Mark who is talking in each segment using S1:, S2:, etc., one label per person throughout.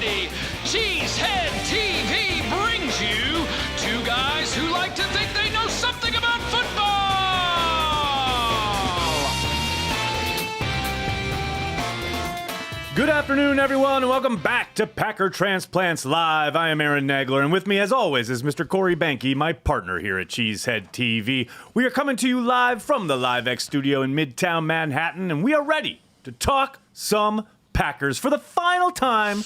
S1: Friday, Cheesehead TV brings you two guys who like to think they know something about football.
S2: Good afternoon, everyone, and welcome back to Packer Transplants Live. I am Aaron Nagler, and with me, as always, is Mr. Corey Banke, my partner here at Cheesehead TV. We are coming to you live from the LiveX studio in Midtown Manhattan, and we are ready to talk some Packers for the final time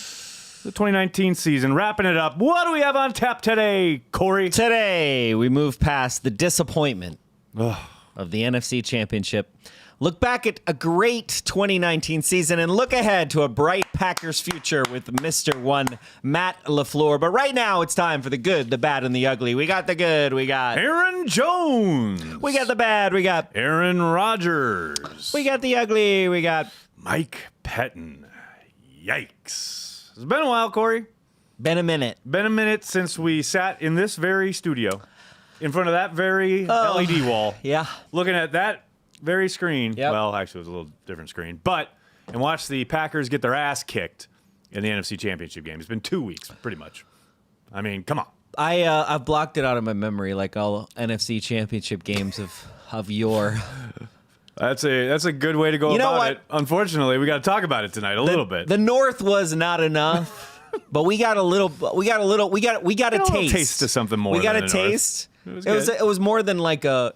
S2: the 2019 season. Wrapping it up, what do we have on tap today, Corey?
S3: Today, we move past the disappointment of the NFC Championship. Look back at a great 2019 season and look ahead to a bright Packers future with Mr. One, Matt LaFleur. But right now, it's time for the good, the bad, and the ugly. We got the good, we got
S2: Aaron Jones.
S3: We got the bad, we got
S2: Aaron Rodgers.
S3: We got the ugly, we got
S2: Mike Pettin. Yikes. It's been a while, Corey.
S3: Been a minute.
S2: Been a minute since we sat in this very studio, in front of that very LED wall.
S3: Yeah.
S2: Looking at that very screen.
S3: Yep.
S2: Well, actually, it was a little different screen. And watch the Packers get their ass kicked in the NFC Championship game. It's been 2 weeks, pretty much. I mean, come on.
S3: I've blocked it out of my memory, like all NFC Championship games of yore.
S2: That's a good way to go about it. Unfortunately, we got to talk about it tonight a little bit.
S3: The North was not enough, but we got a taste
S2: of something more.
S3: We got
S2: than
S3: a
S2: the North.
S3: taste.
S2: It
S3: was more than like a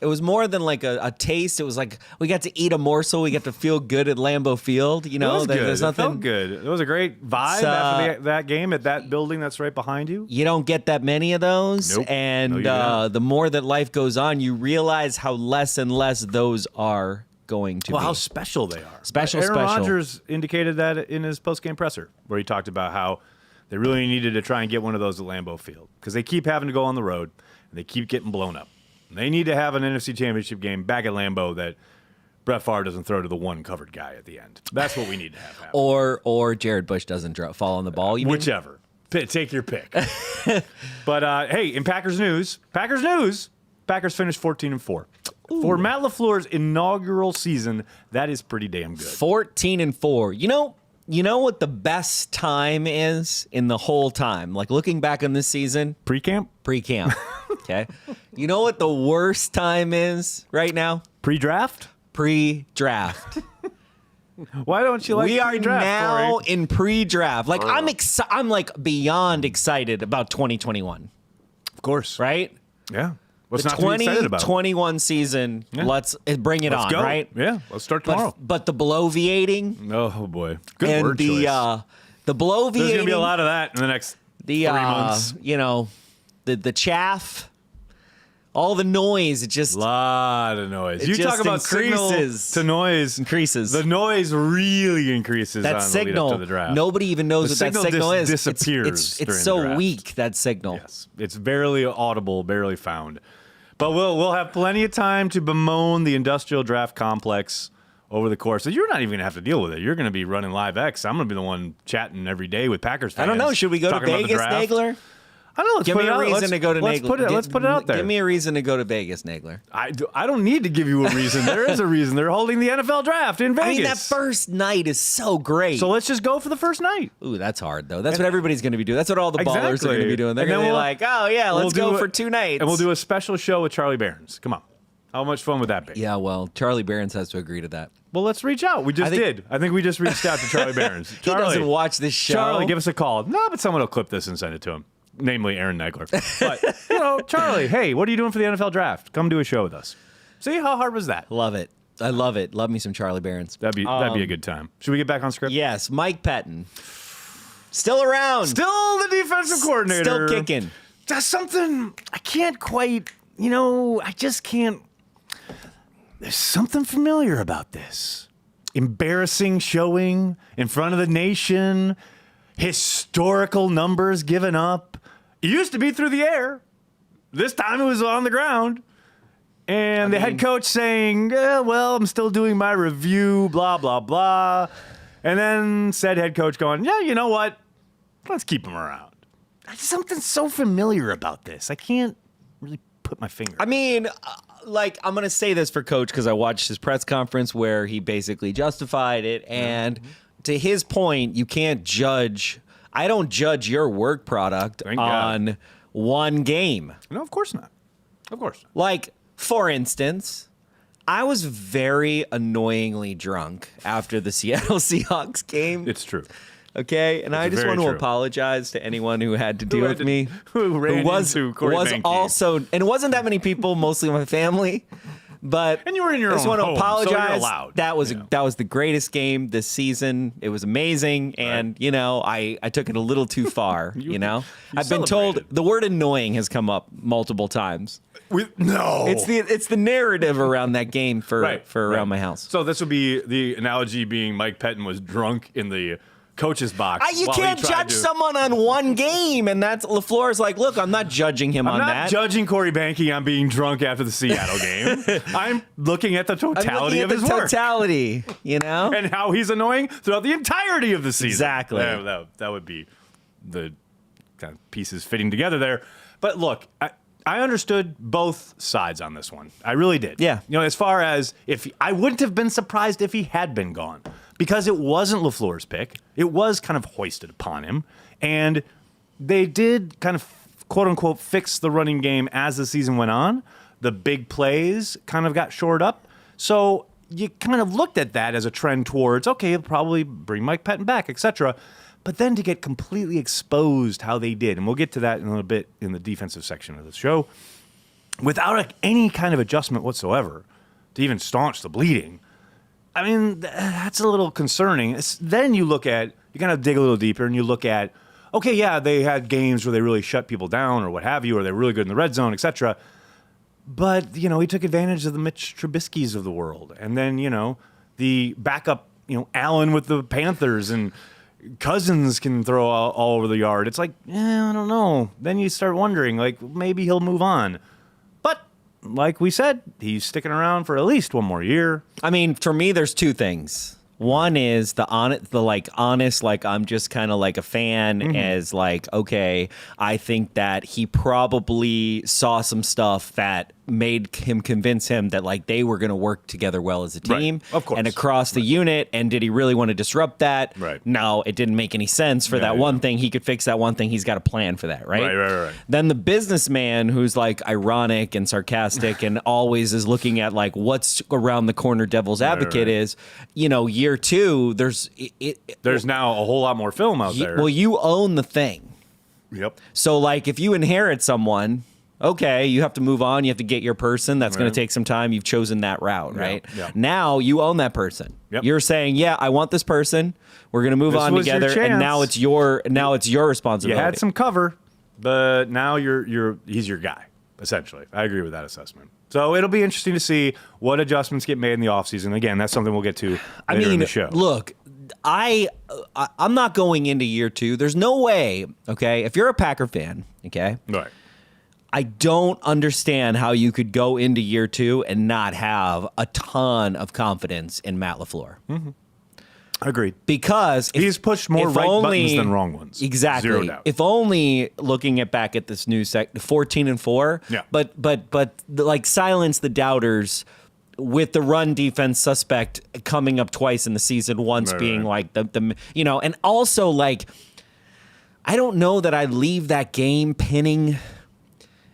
S3: taste. It was like we got to eat a morsel. We got to feel good at Lambeau Field. You know,
S2: it was good.
S3: There's nothing.
S2: It felt good. It was a great vibe after that game at that building that's right behind you.
S3: You don't get that many of those,
S2: Nope.
S3: and
S2: No,
S3: the more that life goes on, you realize how less and less those are going to be.
S2: How special they are.
S3: Special.
S2: Aaron Rodgers indicated that in his post-game presser, where he talked about how they really needed to try and get one of those at Lambeau Field because they keep having to go on the road and they keep getting blown up. They need to have an NFC Championship game back at Lambeau that Brett Favre doesn't throw to the one covered guy at the end. That's what we need to have happen.
S3: Or Jared Bush doesn't fall on the ball.
S2: Whichever. Take your pick. But hey, in Packers news, Packers finished 14-4. For Matt LaFleur's inaugural season, that is pretty damn good.
S3: 14-4. You know what the best time is in the whole time? Like looking back on this season?
S2: Pre-camp?
S3: Pre-camp. Okay. You know what the worst time is right now?
S2: Pre-draft?
S3: Pre-draft.
S2: Why don't you like
S3: we are
S2: pre-draft,
S3: now
S2: Corey?
S3: in pre-draft. Like I'm like beyond excited about 2021.
S2: Of course.
S3: Right?
S2: Yeah. What's
S3: The
S2: not to be excited about?
S3: 2021 season,
S2: Yeah.
S3: let's bring it on,
S2: go.
S3: right?
S2: Yeah, let's start tomorrow.
S3: But the bloviating
S2: Oh, boy. Good
S3: and
S2: word choice.
S3: the bloviating.
S2: There's going to be a lot of that in the next 3 months.
S3: The chaff, all the noise, it just
S2: A lot of noise.
S3: It
S2: You
S3: just
S2: talk about
S3: increases.
S2: signal to noise.
S3: increases.
S2: The noise really increases
S3: That
S2: on
S3: signal,
S2: the lead up to the draft.
S3: nobody even knows
S2: The
S3: what that
S2: signal
S3: signal is.
S2: disappears
S3: It's
S2: during the
S3: so
S2: draft.
S3: weak, that signal.
S2: Yes, it's barely audible, barely found. But we'll have plenty of time to bemoan the industrial draft complex over the course. So you're not even going to have to deal with it. You're going to be running LiveX. I'm going to be the one chatting every day with Packers fans.
S3: I don't know. Should we go to
S2: talking about the
S3: Vegas,
S2: draft.
S3: Nagler?
S2: I don't know. Let's
S3: Give
S2: put
S3: me
S2: it
S3: a
S2: out.
S3: reason to go to Nagler.
S2: Let's put it out there.
S3: Give me a reason to go to Vegas, Nagler.
S2: I don't need to give you a reason. There is a reason. They're holding the NFL draft in Vegas.
S3: I mean, that first night is so great.
S2: So let's just go for the first night.
S3: Ooh, that's hard, though. That's what everybody's going to be doing. That's what all the ballers are
S2: Exactly.
S3: going to be doing. They're
S2: And then
S3: going to be
S2: we'll-
S3: like, oh, yeah, let's go for 2 nights.
S2: And we'll do a special show with Charlie Barons. Come on. How much fun would that be?
S3: Yeah, well, Charlie Barons has to agree to that.
S2: Well, let's reach out. We just did. I think we just reached out to Charlie Barons.
S3: He doesn't watch this show.
S2: Charlie, give us a call. No, but someone will clip this and send it to him. Namely, Aaron Nagler. But, Charlie, hey, what are you doing for the NFL draft? Come do a show with us. See, how hard was that?
S3: Love it. I love it. Love me some Charlie Barons.
S2: That'd be a good time. Should we get back on script?
S3: Yes, Mike Pettin. Still around.
S2: Still the defensive coordinator.
S3: Still kicking.
S2: That's something I can't quite, I just can't. There's something familiar about this. Embarrassing showing in front of the nation. Historical numbers given up. It used to be through the air. This time it was on the ground. And the head coach saying, well, I'm still doing my review, blah, blah, blah. And then said head coach going, yeah, you know what? Let's keep him around. Something so familiar about this. I can't really put my finger.
S3: I mean, I'm going to say this for Coach because I watched his press conference where he basically justified it. And to his point, you can't judge I don't judge your work product
S2: Thank
S3: on
S2: God.
S3: one game.
S2: No, of course not. Of course.
S3: Like, for instance, I was very annoyingly drunk after the Seattle Seahawks game.
S2: It's true.
S3: Okay, and I just
S2: very
S3: want to
S2: true.
S3: apologize to anyone who had to deal
S2: had
S3: with
S2: to-
S3: me,
S2: who ran into Corey
S3: was
S2: Benke.
S3: also, and it wasn't that many people, mostly my family, but
S2: And you were in your
S3: I just
S2: own
S3: want to
S2: home, so you're
S3: apologize.
S2: allowed.
S3: That was
S2: Yeah.
S3: that was the greatest game this season. It was amazing, and you know, I took it a little too far. you know, I've been told
S2: celebrated.
S3: the word annoying has come up multiple times.
S2: No.
S3: It's the narrative around that game for
S2: right.
S3: around my house.
S2: So this would be the analogy being Mike Pettin was drunk in the coach's box.
S3: You
S2: while he
S3: can't
S2: tried
S3: judge
S2: to-
S3: someone on one game, and that's LaFleur's like, look, I'm not judging him
S2: I'm
S3: on
S2: not
S3: that.
S2: judging Corey Benke on being drunk after the Seattle game. I'm looking at the
S3: I'm
S2: totality
S3: looking
S2: of
S3: at
S2: his
S3: the
S2: work
S3: totality, you know?
S2: and how he's annoying throughout the entirety of the season.
S3: Exactly.
S2: That would be the kind of pieces fitting together there. But look, I understood both sides on this one. I really did.
S3: Yeah.
S2: You know, as far as I wouldn't have been surprised if he had been gone because it wasn't LaFleur's pick. It was kind of hoisted upon him. And they did kind of, quote unquote, fix the running game as the season went on. The big plays kind of got shored up. So you kind of looked at that as a trend towards, okay, he'll probably bring Mike Pettin back, etc. But then to get completely exposed how they did, and we'll get to that in a little bit in the defensive section of the show, without any kind of adjustment whatsoever to even staunch the bleeding, I mean, that's a little concerning. Then you kind of dig a little deeper and you look at, okay, yeah, they had games where they really shut people down or what have you, or they're really good in the red zone, etc. But, you know, he took advantage of the Mitch Trubiskys of the world. And then, you know, the backup, Allen with the Panthers and Cousins can throw all over the yard. It's like, I don't know. Then you start wondering, like, maybe he'll move on. But like we said, he's sticking around for at least one more year.
S3: I mean, for me, there's two things. One is the honest, like I'm just kind of like a fan as like, okay, I think that he probably saw some stuff that made him convince him that like they were going to work together well as a team,
S2: Right. Of course.
S3: and across the unit. And did he really want to disrupt that?
S2: Right.
S3: No, it didn't make any sense for that one thing. He could fix that one thing. He's got a plan for that, right?
S2: Right.
S3: Then the businessman who's like ironic and sarcastic and always is looking at like what's around the corner devil's advocate is, year two, there's
S2: now a whole lot more film out there.
S3: well, you own the thing.
S2: Yep.
S3: So like if you inherit someone, okay, you have to move on. You have to get your person. That's going
S2: Right.
S3: to take some time. You've chosen that route, right?
S2: yeah.
S3: Now you own that person.
S2: Yep.
S3: You're saying, yeah, I want this person. We're going to move
S2: This
S3: on
S2: was your
S3: together, and
S2: chance.
S3: now it's your
S2: You
S3: responsibility.
S2: had some cover, but now he's your guy, essentially. I agree with that assessment. So it'll be interesting to see what adjustments get made in the offseason. Again, that's something we'll get to later in the show.
S3: Look, I'm not going into year two. There's no way, okay? If you're a Packer fan, okay?
S2: Right.
S3: I don't understand how you could go into year two and not have a ton of confidence in Matt LaFleur.
S2: Agreed.
S3: Because
S2: He's pushed more
S3: if
S2: right
S3: only,
S2: buttons than wrong ones.
S3: Exactly.
S2: Zero doubt.
S3: If only looking back at this new 14-4.
S2: Yeah.
S3: But like silence the doubters with the run defense suspect coming up twice in the season, once being like the and also like I don't know that I leave that game pinning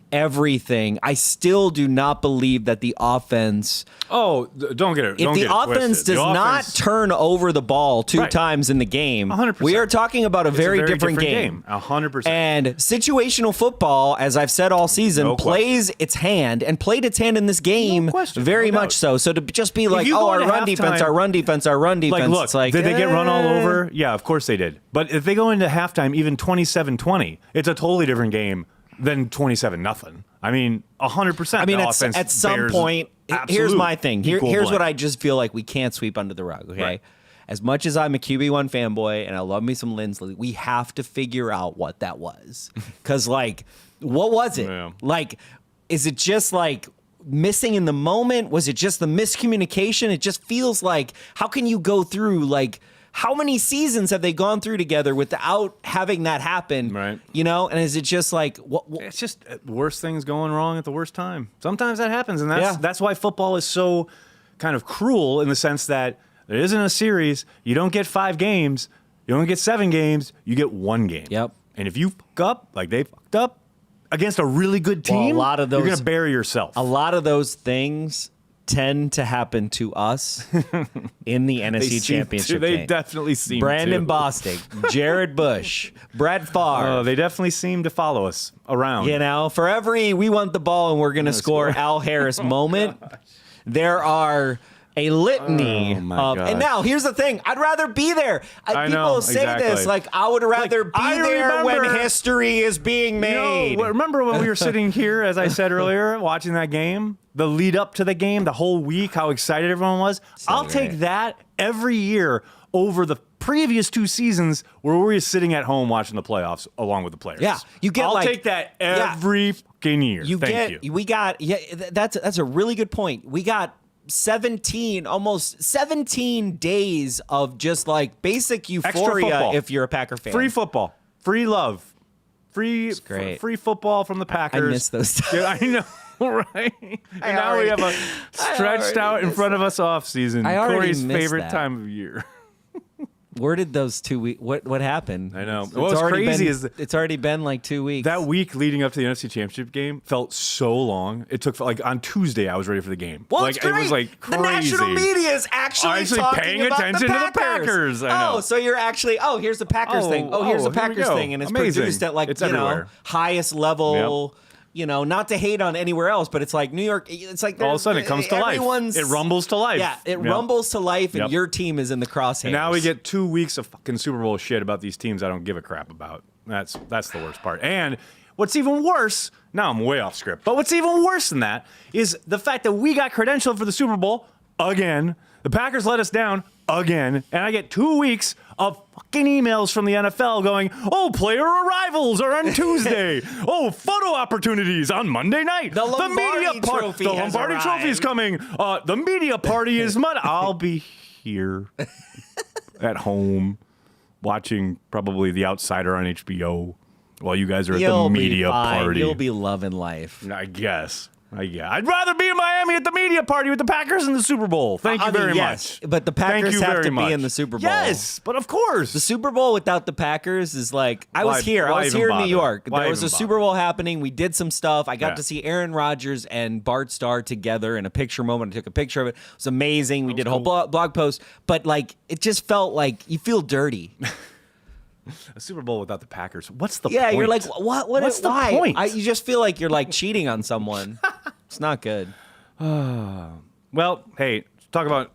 S3: everything. I still do not believe that the offense.
S2: Don't get it.
S3: If the offense does not turn over the ball two
S2: Right.
S3: times in the game,
S2: 100%.
S3: we are talking about a very different game.
S2: 100%.
S3: And situational football, as I've said all season,
S2: No
S3: plays its hand and played its hand in this game
S2: No question,
S3: very
S2: no
S3: much
S2: doubt.
S3: so. So to just be like,
S2: you
S3: oh,
S2: go
S3: our
S2: into
S3: run defense,
S2: halftime-
S3: our run defense, our run defense.
S2: Like, look,
S3: it's like,
S2: did they get run all
S3: eh.
S2: over? Yeah, of course they did. But if they go into halftime even 27-20, it's a totally different game than 27-0. I mean, 100%.
S3: I mean,
S2: the offense
S3: at some
S2: bears
S3: point, here's
S2: absolute
S3: my thing.
S2: equal
S3: Here's what
S2: blame.
S3: I just feel like we can't sweep under the rug, okay?
S2: Right.
S3: As much as I'm a QB1 fanboy and I love me some Lindsley, we have to figure out what that was. Because, like, what was it?
S2: Yeah.
S3: Like, is it just like missing in the moment? Was it just the miscommunication? It just feels like, how can you go through, like, how many seasons have they gone through together without having that happen?
S2: Right.
S3: And is it just like, what
S2: It's just worst things going wrong at the worst time. Sometimes that happens, and
S3: Yeah.
S2: that's why football is so kind of cruel in the sense that there isn't a series. You don't get 5 games. You only get 7 games. You get 1 game.
S3: Yep.
S2: And if you fuck up like they fucked up against a really good team,
S3: a lot of those,
S2: you're going to bury yourself.
S3: A lot of those things tend to happen to us in the NFC Championship game.
S2: They definitely seem
S3: Brandon
S2: to.
S3: Bostic, Jared Bush, Brett Favre.
S2: They definitely seem to follow us around.
S3: You know, for every we want the ball and we're going to score Al Harris moment, there are a litany of.
S2: gosh.
S3: And now here's the thing: I'd rather be there.
S2: I
S3: People
S2: know,
S3: say
S2: exactly.
S3: this like I would rather be
S2: I
S3: there when
S2: remember-
S3: history is being made.
S2: Remember when we were sitting here, as I said earlier, watching that game? The lead up to the game, the whole week, how excited everyone was. I'll take that every year over the previous 2 seasons where we were sitting at home watching the playoffs along with the players.
S3: Yeah, you get
S2: I'll
S3: like-
S2: take that every fucking year. Thank you.
S3: We got that's a really good point. We got almost 17 days of just like basic euphoria
S2: football.
S3: if you're a Packer fan.
S2: Free football, free love, free
S3: great.
S2: free football from the Packers.
S3: I miss those times.
S2: Yeah, I know. Right, and now we have a stretched out in front of us off season.
S3: I already
S2: Corey's
S3: missed
S2: favorite
S3: that.
S2: time of year.
S3: Where did those 2 weeks? What happened?
S2: I know.
S3: It's
S2: What was
S3: already
S2: crazy
S3: been-
S2: is
S3: it's already been like 2 weeks.
S2: That week leading up to the NFC Championship game felt so long. It took like on Tuesday I was ready for the game.
S3: Well,
S2: like
S3: it's great.
S2: it was like crazy.
S3: The national media is actually talking
S2: paying
S3: about
S2: attention
S3: the
S2: to the Packers. I know.
S3: Oh, so you're actually here's the Packers thing. Here's the
S2: here we
S3: Packers
S2: go.
S3: thing, and it's
S2: Amazing.
S3: produced at like
S2: It's everywhere.
S3: highest level. You know, not to hate on anywhere else, but it's like New York. It's like
S2: All of a sudden it comes to life.
S3: everyone's-
S2: It rumbles to life.
S3: Yeah, it rumbles to life, and
S2: Yep.
S3: your team is in the crosshairs.
S2: And now we get 2 weeks of fucking Super Bowl shit about these teams I don't give a crap about. That's the worst part. And what's even worse, now I'm way off script, but what's even worse than that is the fact that we got credentialed for the Super Bowl again. The Packers let us down again, and I get 2 weeks of fucking emails from the NFL going, "Oh, player arrivals are on Tuesday. Oh, photo opportunities on Monday night.
S3: The Lombardi Trophy
S2: the
S3: has
S2: Lombardi Trophy is
S3: arrived."
S2: coming. The media party is Monday. I'll be here at home watching probably The Outsider on HBO while you guys are at the media party.
S3: You'll be loving life.
S2: I guess. I'd rather be in Miami at the media party with the Packers in the Super Bowl. Thank you very
S3: yes,
S2: much.
S3: but the
S2: Thank
S3: Packers
S2: you
S3: have
S2: very
S3: to
S2: much.
S3: be in the Super Bowl.
S2: Yes, but of course.
S3: The Super Bowl without the Packers is like I was
S2: Why
S3: here in
S2: even
S3: New
S2: bother?
S3: York.
S2: Why
S3: There was
S2: even
S3: a Super
S2: bother?
S3: Bowl happening. We did some stuff. I got
S2: Yeah.
S3: to see Aaron Rodgers and Bart Starr together in a picture moment. I took a picture of it. It was amazing. We did a whole blog post, but like it just felt like you feel dirty.
S2: A Super Bowl without the Packers. What's the
S3: Yeah,
S2: point?
S3: you're like what?
S2: What's the
S3: why?
S2: point?
S3: You just feel like you're like cheating on someone. It's not good.
S2: Well, hey, talk about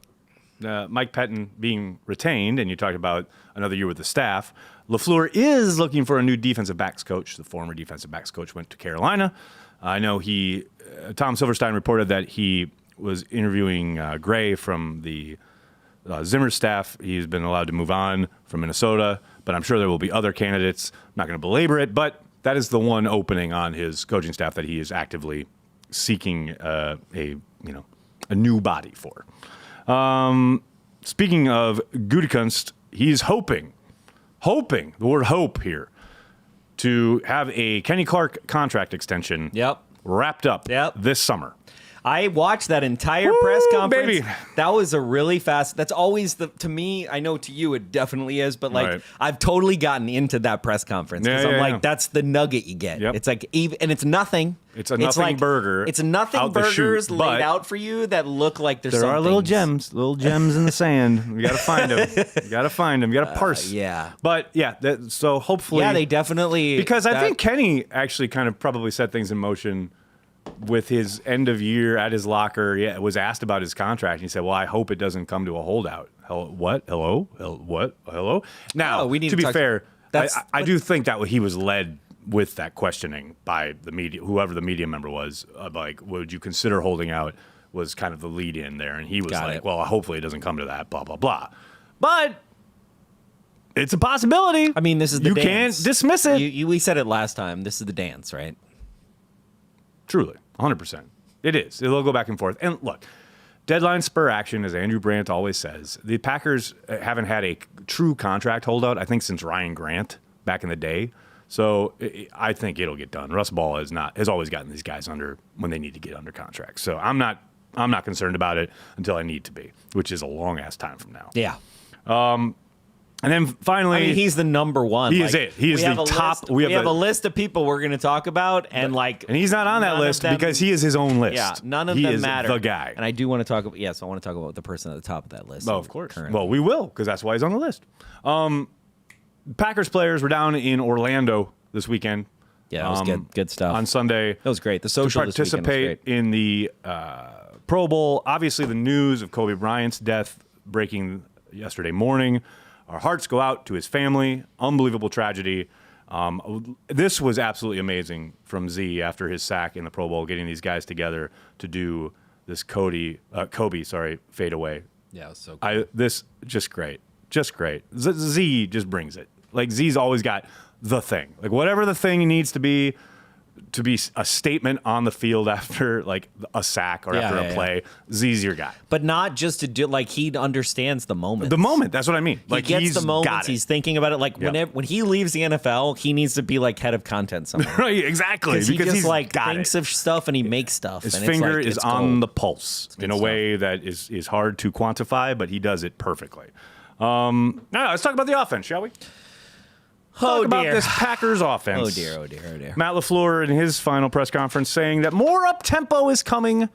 S2: Mike Pettin being retained, and you talked about another year with the staff. LaFleur is looking for a new defensive backs coach. The former defensive backs coach went to Carolina. I know Tom Silverstein reported that he was interviewing Gray from the Zimmer staff. He's been allowed to move on from Minnesota, but I'm sure there will be other candidates. I'm not going to belabor it, but that is the one opening on his coaching staff that he is actively seeking a new body for. Speaking of Gutekunst, he's hoping, the word hope here, to have a Kenny Clark contract extension wrapped up this summer.
S3: I watched that entire press conference.
S2: Baby.
S3: That was a really fast. That's always to me. I know to you it definitely is, but like
S2: Right.
S3: I've totally gotten into that press conference because I'm like, that's the nugget you get.
S2: Yep.
S3: It's like and it's nothing.
S2: It's a nothing
S3: like,
S2: burger
S3: It's nothing
S2: out the chute,
S3: burgers
S2: but
S3: laid out for you that look like there's
S2: There are
S3: some
S2: little
S3: things.
S2: gems in the sand. We got to find them. You got to find them. You got to parse.
S3: Yeah.
S2: But yeah, so hopefully.
S3: Yeah, they definitely
S2: Because I think Kenny actually kind of probably set things in motion with his end of year at his locker. Yeah, was asked about his contract. And he said, "Well, I hope it doesn't come to a holdout." What? Hello? What? Hello? Now,
S3: we need
S2: to
S3: to
S2: be
S3: talk-
S2: fair,
S3: That's-
S2: I do think that he was led with that questioning by the media, whoever the media member was. Like, would you consider holding out? Was kind of the lead in there, and he was
S3: Got
S2: like,
S3: it.
S2: "Well, hopefully it doesn't come to that." Blah blah blah. But it's a possibility.
S3: I mean, this is the
S2: you
S3: dance.
S2: can't dismiss it.
S3: We said it last time. This is the dance, right?
S2: Truly, 100%. It is. It'll go back and forth. And look, deadline spur action, as Andrew Brandt always says. The Packers haven't had a true contract holdout, I think, since Ryan Grant back in the day. So I think it'll get done. Russ Ball has always gotten these guys under when they need to get under contract. So I'm not concerned about it until I need to be, which is a long ass time from now.
S3: Yeah.
S2: And then finally,
S3: I mean, he's the number one.
S2: He is it. He is the top.
S3: We have a list of people we're going to talk about, and
S2: he's not on that list because he is his own list.
S3: Yeah, none of them matter.
S2: The guy.
S3: And I do want to talk about. Yes, I want to talk about the person at the top of that list.
S2: Oh, of course.
S3: Currently.
S2: Well, we will because that's why he's on the list. Packers players were down in Orlando this weekend.
S3: Yeah, that was good stuff.
S2: On Sunday.
S3: That was great. The social
S2: to participate in the Pro Bowl. Obviously, the news of Kobe Bryant's death breaking yesterday morning. Our hearts go out to his family. Unbelievable tragedy. This was absolutely amazing from Z after his sack in the Pro Bowl, getting these guys together to do this Kobe fadeaway.
S3: Yeah, it was so cool.
S2: This just great. Z just brings it. Like Z's always got the thing. Like whatever the thing needs to be a statement on the field after like a sack or after a play. Z's your guy.
S3: But not just to do like he understands the moment.
S2: The moment, that's what I mean. Like
S3: he gets
S2: he's
S3: the moments. He's thinking about it. Like when he leaves the NFL, he needs to be like head of content somewhere.
S2: Right, exactly.
S3: Because he's like thinks of stuff and he makes stuff.
S2: His
S3: and
S2: finger
S3: it's
S2: is on the pulse in a way that is hard to quantify, but he does it perfectly. Now let's talk about the offense, shall we? Talk about this Packers offense.
S3: Oh dear.
S2: Matt LaFleur in his final press conference saying that more up-tempo is coming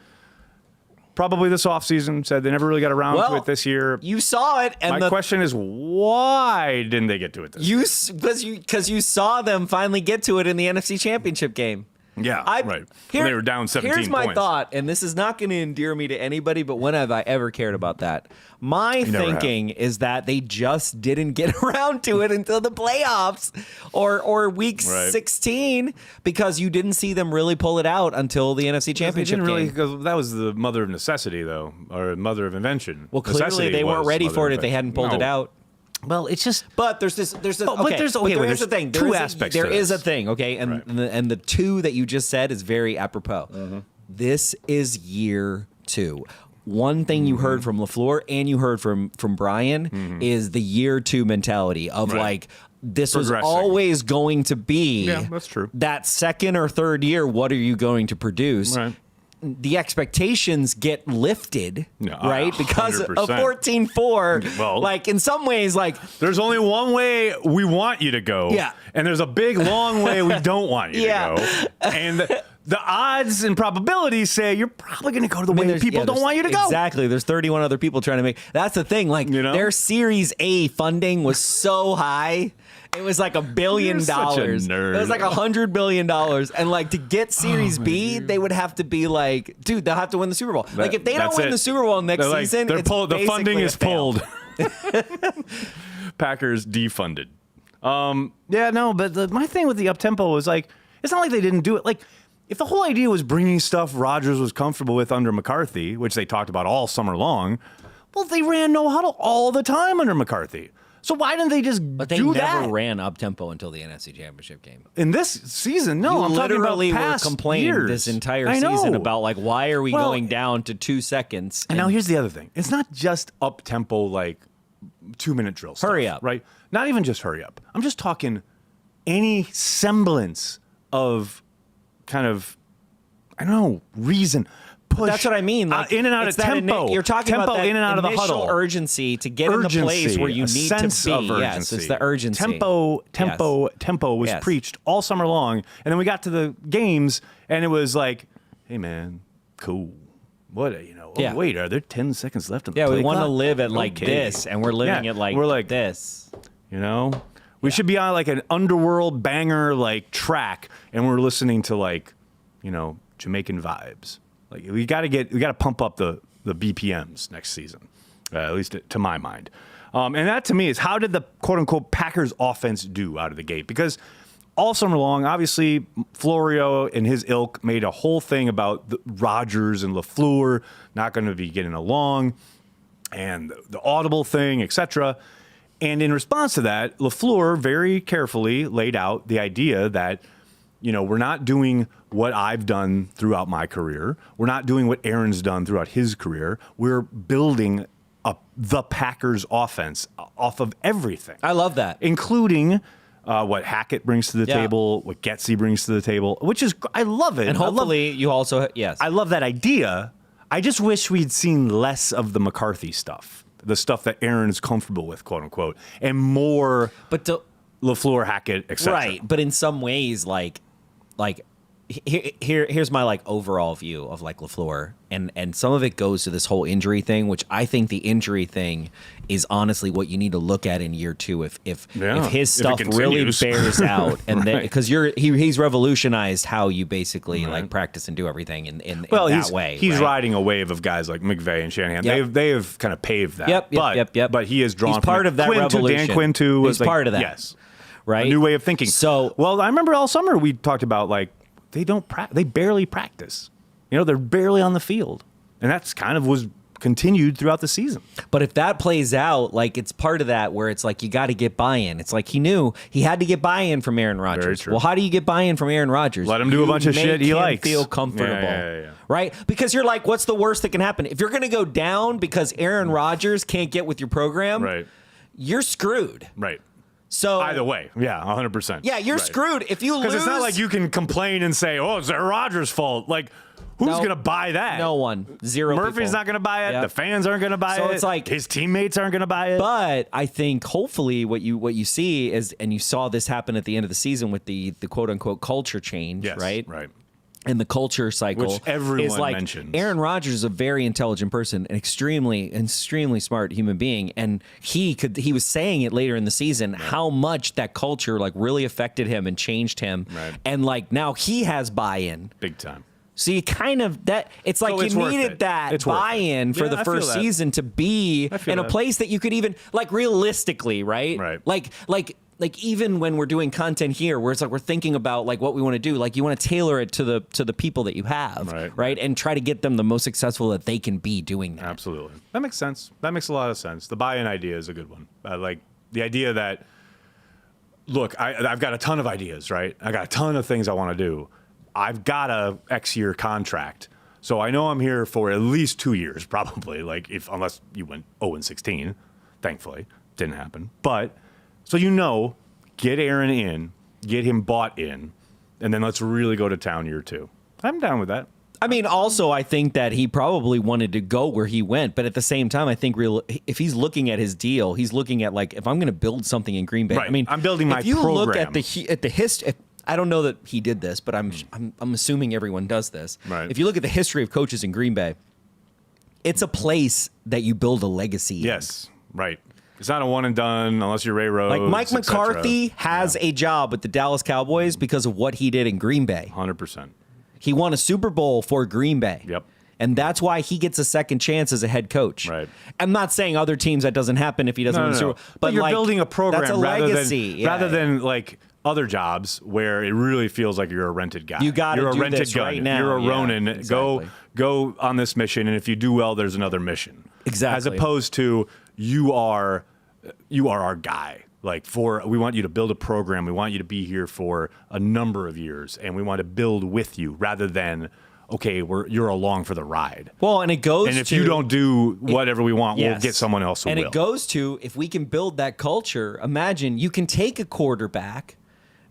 S2: probably this offseason. Said they never really got around to it this year.
S3: You saw it. And
S2: my question is, why didn't they get to it this year?
S3: Because you saw them finally get to it in the NFC Championship game.
S2: Yeah, right. When they were down 17 points.
S3: Here's my thought, and this is not going to endear me to anybody, but when have I ever cared about that? My thinking is that they just didn't get around to it until the playoffs or week 16 because you didn't see them really pull it out until the NFC Championship game.
S2: Because that was the mother of necessity, though, or mother of invention.
S3: Well, clearly they weren't ready for it if they hadn't pulled it out.
S2: Well, it's just.
S3: But there's this. There's
S2: there's
S3: the thing.
S2: Two aspects.
S3: There is a thing. Okay, and the two that you just said is very apropos. Mm-hmm. This is year 2. One thing you heard from LaFleur and you heard from Brian is the year 2 mentality of like this was always going to be.
S2: Yeah, that's true.
S3: That second or third year, what are you going to produce? Right. The expectations get lifted, right? Because
S2: 100%.
S3: of 14-4. Well, like in some ways, like
S2: there's only one way we want you to go, and there's a big long way we don't want you to go, and the odds and probabilities say you're probably going to go to the way people don't want you to go.
S3: Exactly. There's 31 other people trying to make. That's the thing. Like their Series A funding was so high. It was like $1 billion.
S2: Such a nerd.
S3: It was like $100 billion. And like to get Series B, they would have to be like, dude, they'll have to win the Super Bowl. Like if they don't win the Super Bowl next season,
S2: the funding is pulled. Packers defunded. But my thing with the up-tempo was like, it's not like they didn't do it. Like if the whole idea was bringing stuff Rodgers was comfortable with under McCarthy, which they talked about all summer long, well, they ran no huddle all the time under McCarthy. So why didn't they just do that?
S3: But they never ran up-tempo until the NFC Championship game.
S2: In this season, no. I'm
S3: literally
S2: talking about past
S3: were complaining
S2: years.
S3: This entire season about, like, why are we going down to 2 seconds?
S2: And now here's the other thing. It's not just up-tempo, like, 2-minute drill stuff.
S3: Hurry up.
S2: Right? Not even just hurry up. I'm just talking any semblance of kind of, I don't know, reason. Push.
S3: That's what I mean. Like,
S2: in and out of tempo.
S3: You're talking
S2: tempo
S3: about that
S2: in and out of the huddle.
S3: Urgency to get in the place where you need to be. Yes, it's the urgency.
S2: Tempo was preached all summer long, and then we got to the games, and it was like, hey man, cool. What Oh, wait, are there 10 seconds left?
S3: Yeah, we want to live it like this, and we're living it like we're like this.
S2: We should be on like an underworld banger like track, and we're listening to like, Jamaican vibes. Like we got to pump up the BPMs next season, at least to my mind. And that to me is how did the quote unquote Packers offense do out of the gate? Because all summer long, obviously Florio and his ilk made a whole thing about Rodgers and LaFleur not going to be getting along, and the audible thing, etc. And in response to that, LaFleur very carefully laid out the idea that, we're not doing what I've done throughout my career. We're not doing what Aaron's done throughout his career. We're building the Packers offense off of everything.
S3: I love that.
S2: Including what Hackett brings to the table, what Getsy brings to the table, which is, I love it.
S3: And hopefully you also,
S2: I love that idea. I just wish we'd seen less of the McCarthy stuff. the stuff that Aaron is comfortable with, quote unquote, and more LaFleur, Hackett, etc.
S3: Right, but in some ways, like here's my like overall view of like LaFleur, and some of it goes to this whole injury thing, which I think the injury thing is honestly what you need to look at in year 2 if his stuff really bears out, and then because he's revolutionized how you basically like practice and do everything in that way.
S2: He's riding a wave of guys like McVay and Shanahan.
S3: Yep.
S2: They have kind of paved that.
S3: Yep.
S2: But he has drawn
S3: He's part of that revolution.
S2: Dan Quinn too.
S3: He's part of that.
S2: Yes.
S3: Right.
S2: A new way of thinking.
S3: So,
S2: well, I remember all summer we talked about like they barely practice. You know, they're barely on the field, and that's kind of was continued throughout the season.
S3: But if that plays out, like it's part of that where it's like you got to get buy-in. It's like he knew he had to get buy-in from Aaron Rodgers. Well, how do you get buy-in from Aaron Rodgers?
S2: Let him do a bunch of shit he likes.
S3: Feel comfortable,
S2: yeah.
S3: right? Because you're like, what's the worst that can happen if you're going to go down because Aaron Rodgers can't get with your program?
S2: Right.
S3: You're screwed.
S2: Right.
S3: So
S2: either way, 100%.
S3: Yeah, you're screwed if you lose.
S2: Because it's not like you can complain and say, "Oh, it's Aaron Rodgers' fault." Like, who's going to buy that?
S3: No one. Zero.
S2: Murphy's
S3: people.
S2: not going to buy it.
S3: Yep.
S2: The fans aren't going to buy it.
S3: So it's like
S2: his teammates aren't going to buy it.
S3: But I think hopefully what you see is, and you saw this happen at the end of the season with the quote unquote culture change,
S2: yes,
S3: right?
S2: Right.
S3: And the culture cycle,
S2: which everyone
S3: is like
S2: mentions.
S3: Aaron Rodgers is a very intelligent person, an extremely smart human being, and he was saying it later in the season how much that culture like really affected him and changed him, and like now he has buy-in
S2: big time.
S3: So you kind of it's like you needed that buy-in for the first season to be in a place that you could even like realistically, right?
S2: Right.
S3: Like even when we're doing content here, where it's like we're thinking about like what we want to do, like you want to tailor it to the people that you have, right? And try to get them the most successful that they can be doing that.
S2: Absolutely, that makes sense. That makes a lot of sense. The buy-in idea is a good one. Like the idea that, look, I've got a ton of ideas, right? I got a ton of things I want to do. I've got a X-year contract, so I know I'm here for at least 2 years, probably. Like unless you went 0-16, thankfully didn't happen, but. So get Aaron in, get him bought in, and then let's really go to town year 2. I'm down with that.
S3: I mean, also, I think that he probably wanted to go where he went, but at the same time, I think if he's looking at his deal, he's looking at like if I'm going to build something in Green Bay.
S2: Right.
S3: I mean,
S2: I'm building my program.
S3: If you look at the history. I don't know that he did this, but I'm assuming everyone does this.
S2: Right.
S3: If you look at the history of coaches in Green Bay, it's a place that you build a legacy.
S2: Yes, right. It's not a one and done unless you're Ray Rhodes.
S3: Like Mike McCarthy has a job with the Dallas Cowboys because of what he did in Green Bay.
S2: 100%.
S3: He won a Super Bowl for Green Bay.
S2: Yep.
S3: And that's why he gets a second chance as a head coach.
S2: Right.
S3: I'm not saying other teams that doesn't happen if he doesn't win the Super Bowl.
S2: But you're
S3: like,
S2: building a program
S3: that's a legacy.
S2: rather than like other jobs where it really feels like you're a rented guy.
S3: You got to do
S2: rented
S3: this
S2: gun.
S3: right now.
S2: You're a Ronin.
S3: Exactly.
S2: Go on this mission, and if you do well, there's another mission.
S3: Exactly.
S2: As opposed to you are our guy. Like we want you to build a program. We want you to be here for a number of years, and we want to build with you rather than, okay, you're along for the ride.
S3: Well, and it goes
S2: and if you don't do whatever we want,
S3: yes.
S2: we'll get someone else who will.
S3: And it goes to, if we can build that culture, imagine you can take a quarterback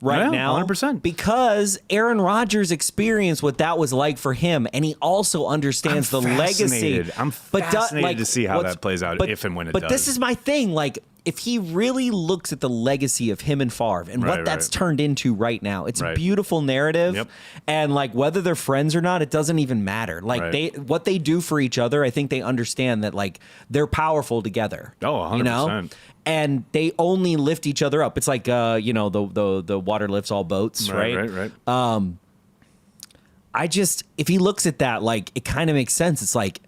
S3: now
S2: 100%.
S3: because Aaron Rodgers experienced what that was like for him, and he also understands the legacy.
S2: I'm fascinated to see how that plays out if and when it does.
S3: But this is my thing, like, if he really looks at the legacy of him and Favre and what that's turned into right now, it's a beautiful narrative.
S2: Yep.
S3: And like whether they're friends or not, it doesn't even matter. Like what they do for each other, I think they understand that like they're powerful together.
S2: Oh, 100%.
S3: You know? And they only lift each other up. It's like the water lifts all boats, right? If he looks at that, like it kind of makes sense. It's like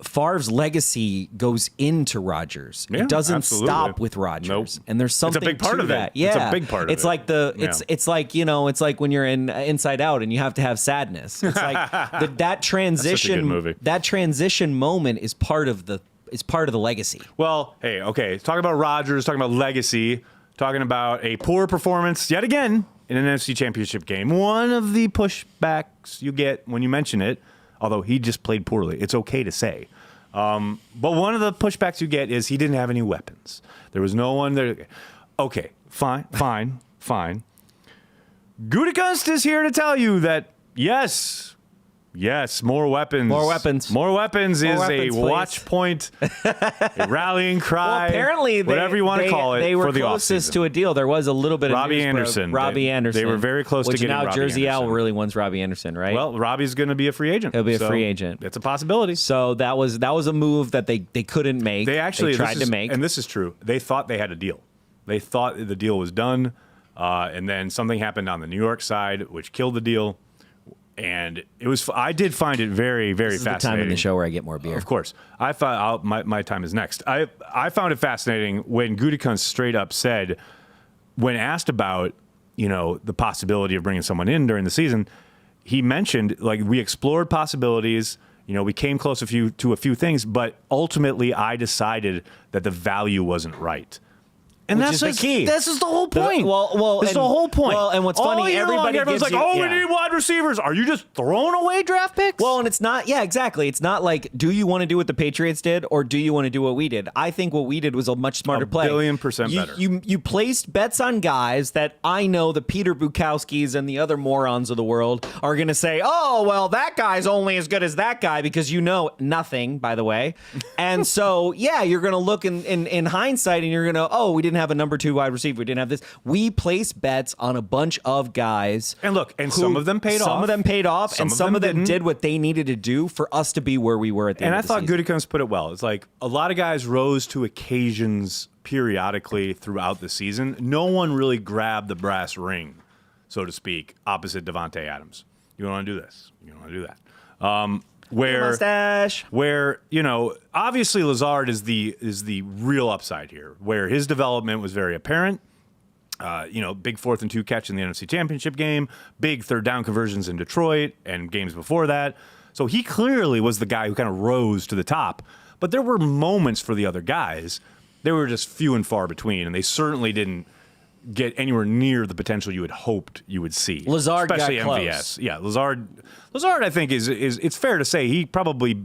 S3: Favre's legacy goes into Rodgers.
S2: Yeah,
S3: it doesn't
S2: absolutely.
S3: stop with Rodgers.
S2: Nope.
S3: And there's something
S2: it's a big part
S3: to
S2: of
S3: that.
S2: it.
S3: Yeah.
S2: It's a big part of
S3: it's
S2: it.
S3: Like it's like when you're in Inside Out and you have to have sadness. It's like that transition.
S2: That's such a good movie.
S3: That transition moment is part of the legacy.
S2: Well, hey, okay. Talking about Rodgers, talking about legacy, talking about a poor performance yet again in an NFC Championship game. One of the pushbacks you get when you mention it, although he just played poorly, it's okay to say. But one of the pushbacks you get is he didn't have any weapons. There was no one there. Okay, fine. Gutekunst is here to tell you that, yes, Yes, more weapons.
S3: More weapons.
S2: More weapons
S3: More
S2: is
S3: weapons,
S2: a
S3: please.
S2: watch point, a rallying cry.
S3: Well, apparently,
S2: whatever you want to call it,
S3: they were
S2: for the
S3: closest
S2: offseason.
S3: to a deal. There was a little bit of
S2: Robbie
S3: news, bro.
S2: Anderson.
S3: Robbie Anderson.
S2: They were very close to
S3: which
S2: getting
S3: now
S2: Robbie
S3: Jersey
S2: Anderson.
S3: Al really wants Robbie Anderson, right?
S2: Well, Robbie's going to be a free agent.
S3: He'll be a
S2: so
S3: free agent.
S2: It's a possibility.
S3: So that was a move that they couldn't make.
S2: They actually
S3: tried to make,
S2: and this is true. They thought they had a deal. They thought the deal was done, and then something happened on the New York side, which killed the deal. And it was. I did find it very, very
S3: this is the
S2: fascinating.
S3: time in the show where I get more beer.
S2: Of course, I found my time is next. I found it fascinating when Gutekunst straight up said, when asked about the possibility of bringing someone in during the season, he mentioned like we explored possibilities. We came close to a few things, but ultimately I decided that the value wasn't right. And
S3: Which
S2: that's
S3: is the
S2: just,
S3: key.
S2: This is the whole point.
S3: That's
S2: the whole point.
S3: Well, and what's funny,
S2: everyone's like, we need wide receivers. Are you just throwing away draft picks?
S3: Well, and it's not. Yeah, exactly. It's not like, do you want to do what the Patriots did, or do you want to do what we did? I think what we did was a much smarter play.
S2: 1,000,000,000% better.
S3: You placed bets on guys that I know the Peter Bukowskis and the other morons of the world are going to say, oh, well, that guy's only as good as that guy because you know nothing, by the way. And so, yeah, you're going to look in hindsight and you're going to, oh, we didn't have a number 2 wide receiver. We didn't have this. We placed bets on a bunch of guys.
S2: And look, some of them paid off.
S3: Some of them paid off, and some of them
S2: didn't.
S3: did what they needed to do for us to be where we were at the end of the season.
S2: And I thought Gutekunst put it well. It's like a lot of guys rose to occasions periodically throughout the season. No one really grabbed the brass ring, so to speak, opposite Devontae Adams. You want to do this. You want to do that. Where obviously Lazard is the real upside here, where his development was very apparent. Big 4th and 2 catch in the NFC Championship game, big 3rd down conversions in Detroit and games before that. So he clearly was the guy who kind of rose to the top. But there were moments for the other guys. They were just few and far between, and they certainly didn't get anywhere near the potential you had hoped you would see.
S3: Lazard
S2: especially
S3: got
S2: MVS.
S3: close.
S2: Yeah, Lazard I think is it's fair to say he probably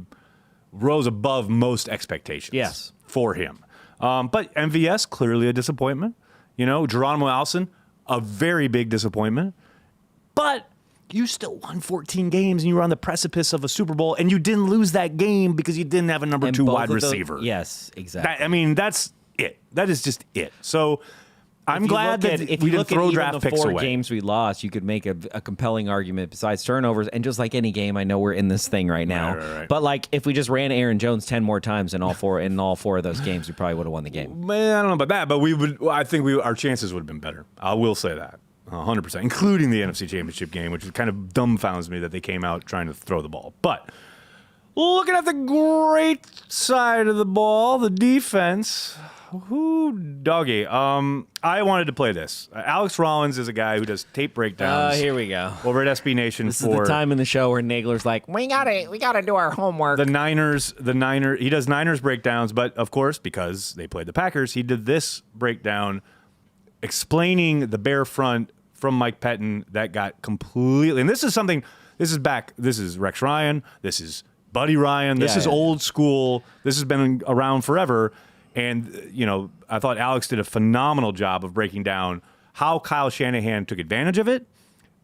S2: rose above most expectations.
S3: Yes.
S2: For him. But MVS clearly a disappointment. Geronimo Allison, a very big disappointment. But you still won 14 games and you were on the precipice of a Super Bowl and you didn't lose that game because you didn't have a number 2 wide receiver.
S3: Yes, exactly.
S2: That's it. That is just it. So I'm glad that
S3: if
S2: we
S3: you
S2: didn't
S3: look
S2: throw
S3: at
S2: draft
S3: even the
S2: picks
S3: 4
S2: away.
S3: games we lost, you could make a compelling argument besides turnovers. And just like any game, I know we're in this thing right now.
S2: Right.
S3: But like if we just ran Aaron Jones 10 more times in all four of those games, we probably would have won the game.
S2: Man, I don't know about that, but I think our chances would have been better. I will say that. 100%, including the NFC Championship game, which kind of dumbfounds me that they came out trying to throw the ball. But looking at the great side of the ball, the defense, doggy. I wanted to play this. Alex Rollins is a guy who does tape breakdowns.
S3: Here we go.
S2: Over at SB Nation
S3: This is the time in the show where Nagler's like, we gotta do our homework.
S2: The Niners. He does Niners breakdowns, but of course, because they played the Packers, he did this breakdown explaining the Bear front from Mike Pettin that got completely. And this is something. This is Rex Ryan. This is Buddy Ryan. This is old school. This has been around forever. And, I thought Alex did a phenomenal job of breaking down how Kyle Shanahan took advantage of it.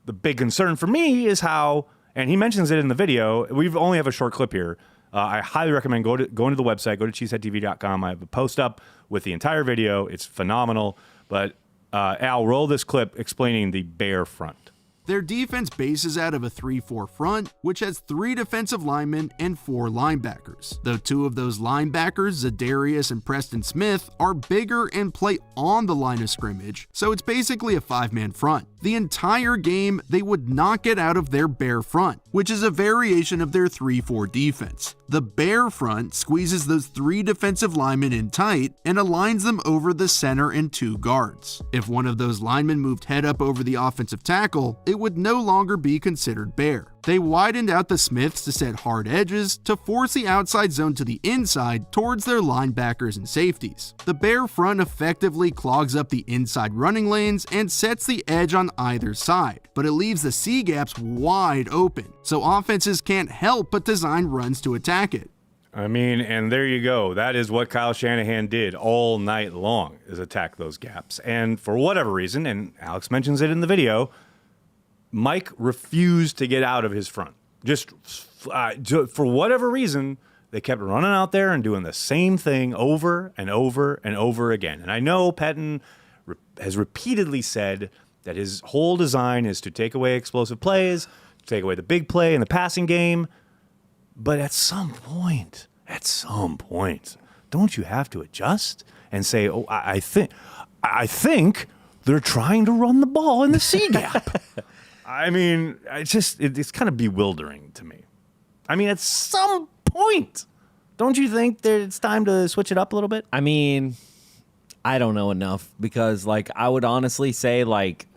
S2: The big concern for me is how, and he mentions it in the video, we only have a short clip here. I highly recommend going to the website, go to cheeseheadtv.com. I have a post up with the entire video. It's phenomenal. But Al, roll this clip explaining the Bear front.
S4: Their defense bases out of a 3-4 front, which has 3 defensive linemen and 4 linebackers. Though 2 of those linebackers, Za'Darius and Preston Smith, are bigger and play on the line of scrimmage, so it's basically a 5-man front. The entire game, they would not get out of their Bear front, which is a variation of their 3-4 defense. The Bear front squeezes those 3 defensive linemen in tight and aligns them over the center and 2 guards. If one of those linemen moved head up over the offensive tackle, it would no longer be considered Bear. They widened out the Smiths to set hard edges to force the outside zone to the inside towards their linebackers and safeties. The Bear front effectively clogs up the inside running lanes and sets the edge on either side, but it leaves the C gaps wide open, so offenses can't help but design runs to attack it.
S2: And there you go. That is what Kyle Shanahan did all night long, is attack those gaps. And for whatever reason, and Alex mentions it in the video, Mike refused to get out of his front. just for whatever reason, they kept running out there and doing the same thing over and over and over again. And I know Pettine has repeatedly said that his whole design is to take away explosive plays, to take away the big play in the passing game. But at some point, don't you have to adjust and say, oh, I think they're trying to run the ball in the C gap. I mean, it's kind of bewildering to me. I mean, at some point, don't you think that it's time to switch it up a little bit?
S3: I mean, I don't know enough because, like, I would honestly say, like,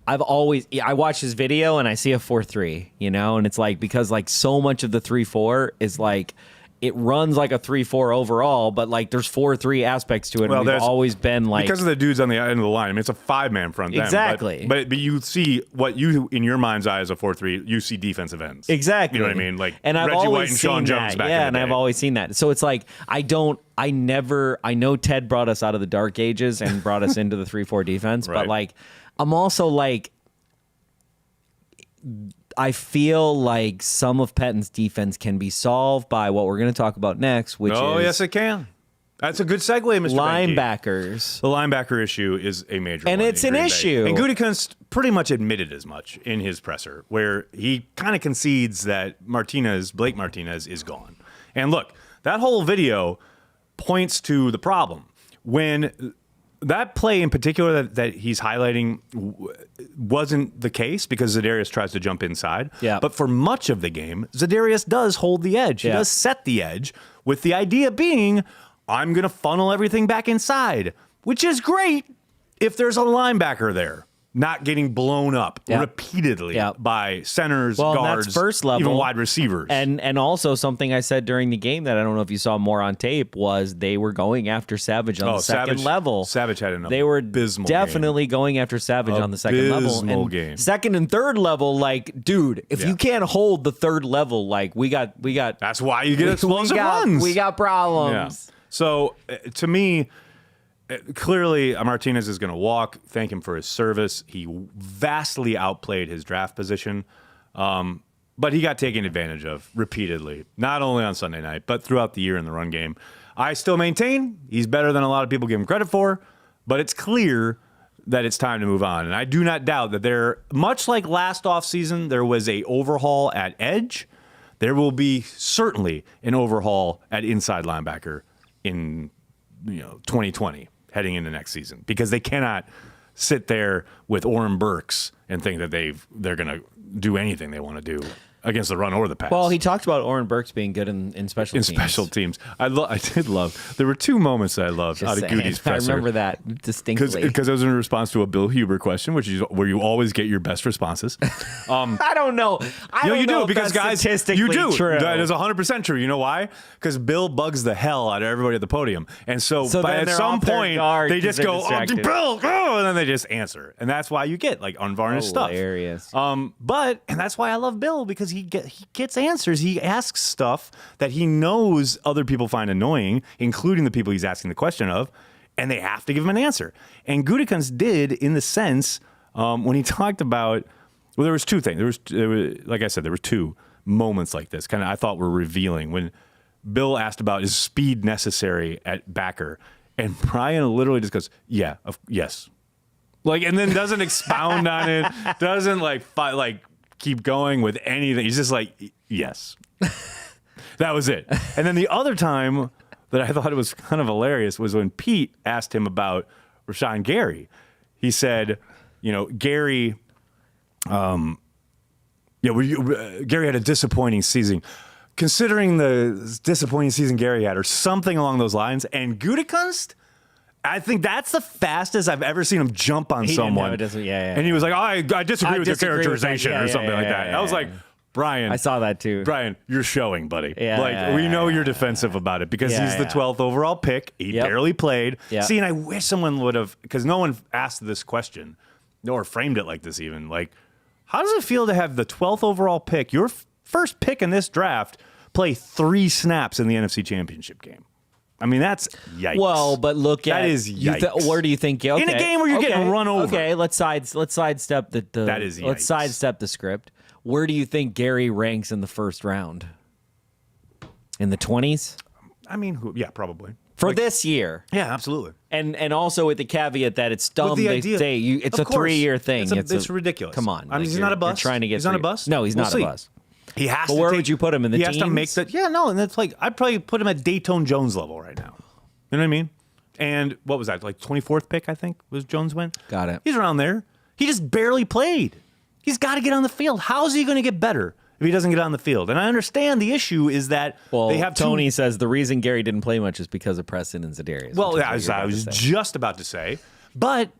S3: I watch his video and I see a 4-3, you know, and it's like because like so much of the 3-4 is like it runs like a 3-4 overall, but like there's 4-3 aspects to it. Well, we've always been like
S2: because of the dudes on the end of the line. I mean, it's a 5-man front.
S3: Exactly.
S2: But you see what you in your mind's eye as a 4-3. You see defensive ends.
S3: Exactly.
S2: You know what I mean? Like
S3: and I've
S2: Reggie
S3: always
S2: White and
S3: seen
S2: Sean
S3: that.
S2: Jones back in the
S3: and
S2: day.
S3: I've always seen that. So it's like I know Ted brought us out of the dark ages and brought us into the 3-4 defense,
S2: Right.
S3: but like I'm also like. I feel like some of Pettine's defense can be solved by what we're going to talk about next, which is
S2: yes, it can. That's a good segue, Mr.
S3: linebackers.
S2: The linebacker issue is a major
S3: And
S2: one
S3: it's
S2: in
S3: an
S2: Green Bay.
S3: issue.
S2: And Gutekunst pretty much admitted as much in his presser, where he kind of concedes that Blake Martinez is gone. And look, that whole video points to the problem. When that play in particular that he's highlighting wasn't the case because Za'Darius tries to jump inside.
S3: Yeah.
S2: But for much of the game, Za'Darius does hold the edge. He does set the edge with the idea being, I'm going to funnel everything back inside, which is great if there's a linebacker there. Not getting blown up repeatedly by centers, guards,
S3: that's first level,
S2: even wide receivers.
S3: And also something I said during the game that I don't know if you saw more on tape was they were going after Savage on the second level.
S2: Savage had an
S3: They were
S2: abysmal
S3: definitely going after Savage on the second level. And
S2: game.
S3: Second and third level, like, dude, if you can't hold the third level, like we got
S2: That's why you get explosive runs.
S3: We got problems.
S2: Yeah. So to me, clearly, Martinez is going to walk. Thank him for his service. He vastly outplayed his draft position, but he got taken advantage of repeatedly, not only on Sunday night, but throughout the year in the run game. I still maintain he's better than a lot of people give him credit for, but it's clear that it's time to move on. And I do not doubt that much like last offseason, there was a overhaul at edge. There will be certainly an overhaul at inside linebacker in 2020. Heading into next season, because they cannot sit there with Oren Burks and think that they're going to do anything they want to do against the run or the pass.
S3: Well, he talked about Oren Burks being good in special teams.
S2: In special teams. I did love. There were two moments that I loved out of Goody's presser.
S3: I remember that distinctly.
S2: Because it was in response to a Bill Huber question, which is where you always get your best responses.
S3: I don't know.
S2: You do, because guys, you do.
S3: True.
S2: That is 100% true. You know why? Because Bill bugs the hell out of everybody at the podium. And so at some point, they just go, Bill, and then they just answer. And that's why you get like unvarnished stuff.
S3: Hilarious.
S2: And that's why I love Bill, because he gets answers. He asks stuff that he knows other people find annoying, including the people he's asking the question of, and they have to give him an answer. And Gutekunst did, in the sense, when he talked about, well, there was two things. Like I said, there were two moments like this, kind of I thought were revealing. When Bill asked about, is speed necessary at backer? And Brian literally just goes, yes. Like, and then doesn't expound on it, doesn't keep going with anything. He's just like, yes. That was it. And then the other time that I thought it was kind of hilarious was when Pete asked him about Rashawn Gary. He said, Gary, Gary had a disappointing season. Considering the disappointing season Gary had, or something along those lines, and Gutekunst, I think that's the fastest I've ever seen him jump on someone. And he was like, I disagree with your characterization or something like that. I was like, Brian.
S3: I saw that too.
S2: Brian, you're showing, buddy. We know you're defensive about it because he's the 12th overall pick. He barely played. See, and I wish someone would have, because no one asked this question or framed it like this even. Like, how does it feel to have the 12th overall pick, your first pick in this draft, play 3 snaps in the NFC Championship game? I mean, that's yikes.
S3: Well, but look at
S2: that is yikes.
S3: Where do you think? Okay,
S2: in a game where you're getting run over.
S3: Okay, let's sidestep the.
S2: That is yikes.
S3: Let's sidestep the script. Where do you think Gary ranks in the first round? In the 20s?
S2: I mean, yeah, probably.
S3: For this year.
S2: Yeah, absolutely.
S3: And also with the caveat that it's dumb.
S2: With the
S3: They
S2: idea,
S3: say it's a
S2: of course,
S3: 3-year thing.
S2: It's ridiculous.
S3: Come on.
S2: I mean, he's not a bust.
S3: You're trying to get
S2: he's not a bust.
S3: No, he's
S2: We'll
S3: not
S2: see.
S3: a bust.
S2: He has
S3: But
S2: to
S3: where
S2: take-
S3: would you put him in the
S2: He has to
S3: teens?
S2: make that. Yeah, no, and that's like I'd probably put him at Dayton Jones level right now. You know what I mean? And what was that? Like 24th pick, I think, was Jones went.
S3: Got it.
S2: He's around there. He just barely played. He's got to get on the field. How is he going to get better if he doesn't get on the field? And I understand the issue is that they have
S3: Tony says the reason Gary didn't play much is because of Preston and Za'Darius.
S2: Well, yeah, I was just about to say. But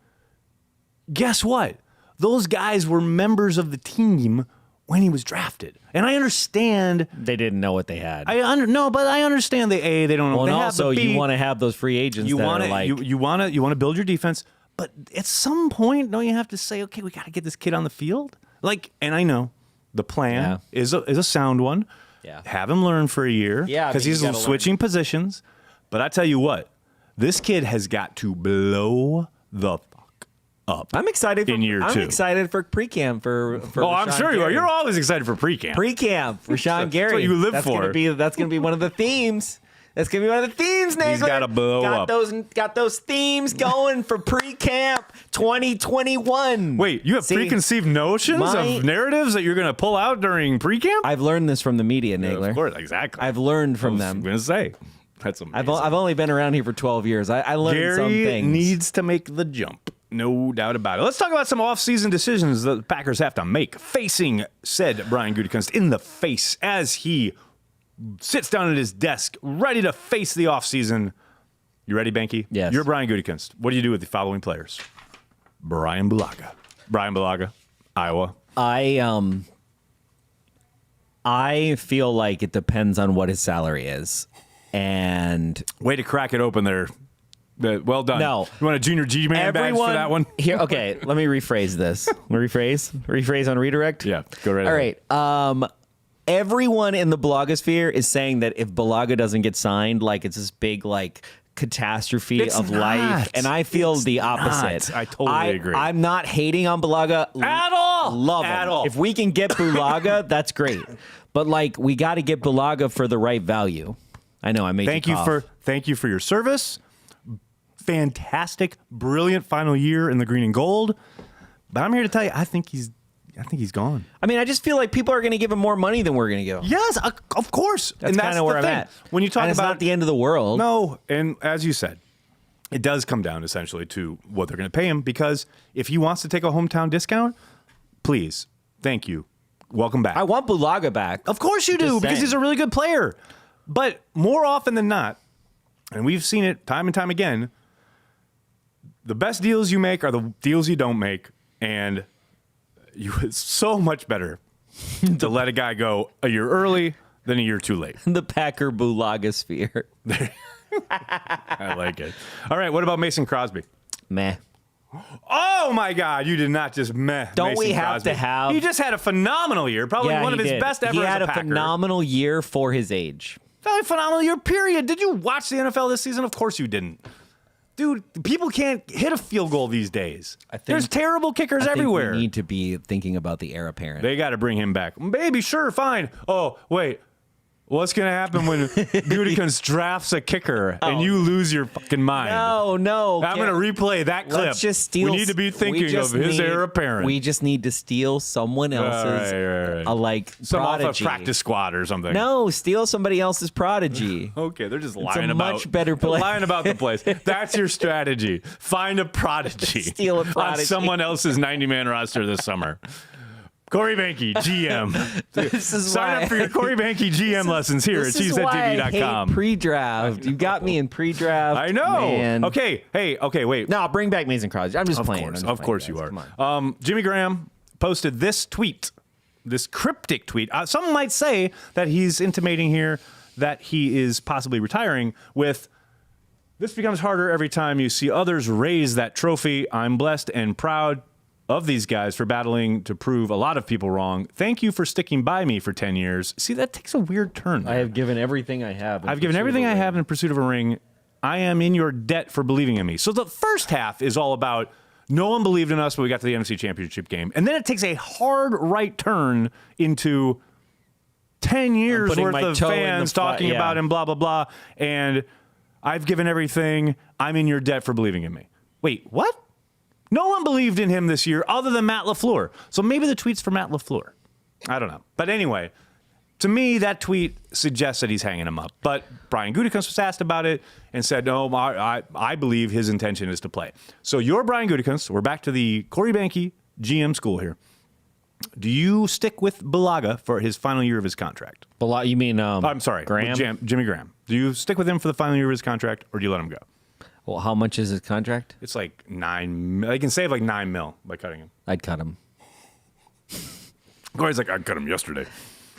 S2: guess what? Those guys were members of the team when he was drafted. And I understand.
S3: They didn't know what they had.
S2: But I understand they don't know what
S3: and
S2: they have.
S3: also,
S2: But B,
S3: you want to have those free agents
S2: you
S3: that
S2: want
S3: are like...
S2: you want to build your defense. But at some point, don't you have to say, okay, we got to get this kid on the field? Like, and I know the plan is a sound one.
S3: Yeah.
S2: Have him learn for a year.
S3: Yeah,
S2: Because
S3: you
S2: he's
S3: gotta
S2: switching positions. But I tell you what, this kid has got to blow the fuck up.
S3: I'm excited for
S2: in year 2.
S3: I'm excited for pre-camp for
S2: Oh, I'm
S3: Rashawn
S2: sure you are.
S3: Gary.
S2: You're always excited for pre-camp.
S3: Pre-camp, Rashawn Gary.
S2: what you live
S3: that's
S2: for.
S3: That's gonna be one of the themes. That's gonna be one of the themes, Nagler.
S2: He's gotta blow up.
S3: Got those themes going for pre-camp 2021.
S2: Wait, you have preconceived notions of narratives that you're going to pull out during pre-camp?
S3: I've learned this from the media, Nagler.
S2: Of course, exactly.
S3: I've learned from them.
S2: I'm going to say. That's amazing.
S3: I've only been around here for 12 years. I learned some
S2: Gary
S3: things.
S2: needs to make the jump. No doubt about it. Let's talk about some offseason decisions that the Packers have to make. Facing said Brian Gutekunst in the face as he sits down at his desk, ready to face the offseason. You ready, Banky?
S3: Yes.
S2: You're Brian Gutekunst. What do you do with the following players? Brian Bulaga, Iowa.
S3: I feel like it depends on what his salary is. And
S2: way to crack it open there. Well done.
S3: No.
S2: You want a junior G-Man badge for that one?
S3: Here, okay, let me rephrase this. Rephrase on redirect?
S2: Yeah, go right ahead.
S3: All right. Everyone in the blogosphere is saying that if Bulaga doesn't get signed, like it's this big like catastrophe of life, and I feel the opposite.
S2: I totally agree.
S3: I'm not hating on Bulaga
S2: at all.
S3: Love him.
S2: At all.
S3: If we can get Bulaga, that's great. But like we got to get Bulaga for the right value. I know I made
S2: Thank
S3: you
S2: you
S3: cough.
S2: Thank you for your service. Fantastic, brilliant final year in the green and gold. But I'm here to tell you, I think he's gone.
S3: I mean, I just feel like people are going to give him more money than we're going to give him.
S2: Yes, of course.
S3: That's kind of where I'm at.
S2: When you talk
S3: and it's
S2: about
S3: not the end of the world.
S2: No, and as you said, it does come down essentially to what they're going to pay him, because if he wants to take a hometown discount, please, thank you. Welcome back.
S3: I want Bulaga back.
S2: Of course you do,
S3: Just
S2: because
S3: saying.
S2: he's a really good player. But more often than not, and we've seen it time and time again, the best deals you make are the deals you don't make, and it's so much better to let a guy go a year early than a year too late.
S3: The Packer Bulaga sphere.
S2: I like it. All right, what about Mason Crosby?
S3: Meh.
S2: Oh my God, you did not just meh.
S3: Don't
S2: Mason
S3: we have
S2: Crosby.
S3: to have?
S2: He just had a phenomenal year, probably one of
S3: he
S2: his
S3: did.
S2: best ever.
S3: He had
S2: as a
S3: a
S2: Packer.
S3: phenomenal year for his age.
S2: A phenomenal year, period. Did you watch the NFL this season? Of course you didn't. Dude, people can't hit a field goal these days. There's terrible kickers everywhere.
S3: We need to be thinking about the heir apparent.
S2: They got to bring him back. Baby, sure, fine. Oh, wait. What's going to happen when Gutekunst drafts a kicker and you lose your fucking mind?
S3: No.
S2: I'm going to replay that clip.
S3: Let's just steal.
S2: We need to be thinking of his heir apparent.
S3: We just need to steal someone else's,
S2: right. Some off
S3: prodigy.
S2: a practice squad or something.
S3: No, steal somebody else's prodigy.
S2: Okay, they're just
S3: It's
S2: lying
S3: a
S2: about
S3: much better play.
S2: Lying about the place. That's your strategy. Find a prodigy.
S3: Steal a prodigy.
S2: On someone else's 90-man roster this summer. Corey Banky, GM.
S3: This is
S2: Sign
S3: why.
S2: up for your Corey Banky GM lessons here at
S3: This is why I
S2: cheeseheadtv.com.
S3: hate pre-draft. You got me in pre-draft.
S2: I know.
S3: Man.
S2: Okay, wait.
S3: No, bring back Mason Crosby. I'm just playing.
S2: Of course you are.
S3: Come on.
S2: Jimmy Graham posted this tweet, this cryptic tweet. Some might say that he's intimating here that he is possibly retiring with, "This becomes harder every time you see others raise that trophy. I'm blessed and proud of these guys for battling to prove a lot of people wrong. Thank you for sticking by me for 10 years. See, that takes a weird turn.
S3: I have given everything I have.
S2: I've given everything I have in pursuit of a ring. I am in your debt for believing in me. So the first half is all about No one believed in us when we got to the NFC Championship game. And then it takes a hard right turn into 10 years worth of fans talking about him, blah, blah, blah. And I've given everything. I'm in your debt for believing in me. Wait, what? No one believed in him this year other than Matt LaFleur. So maybe the tweet's for Matt LaFleur. I don't know. But anyway, to me, that tweet suggests that he's hanging him up. But Brian Gutekunst was asked about it and said, no, I believe his intention is to play. So you're Brian Gutekunst. We're back to the Corey Banke GM school here. Do you stick with Bulaga for his final year of his contract?
S3: You mean
S2: I'm sorry,
S3: Graham?
S2: Jimmy Graham. Do you stick with him for the final year of his contract, or do you let him go?
S3: Well, how much is his contract?
S2: It's like $9. They can save like $9 million by cutting him.
S3: I'd cut him.
S2: Corey's like, I cut him yesterday.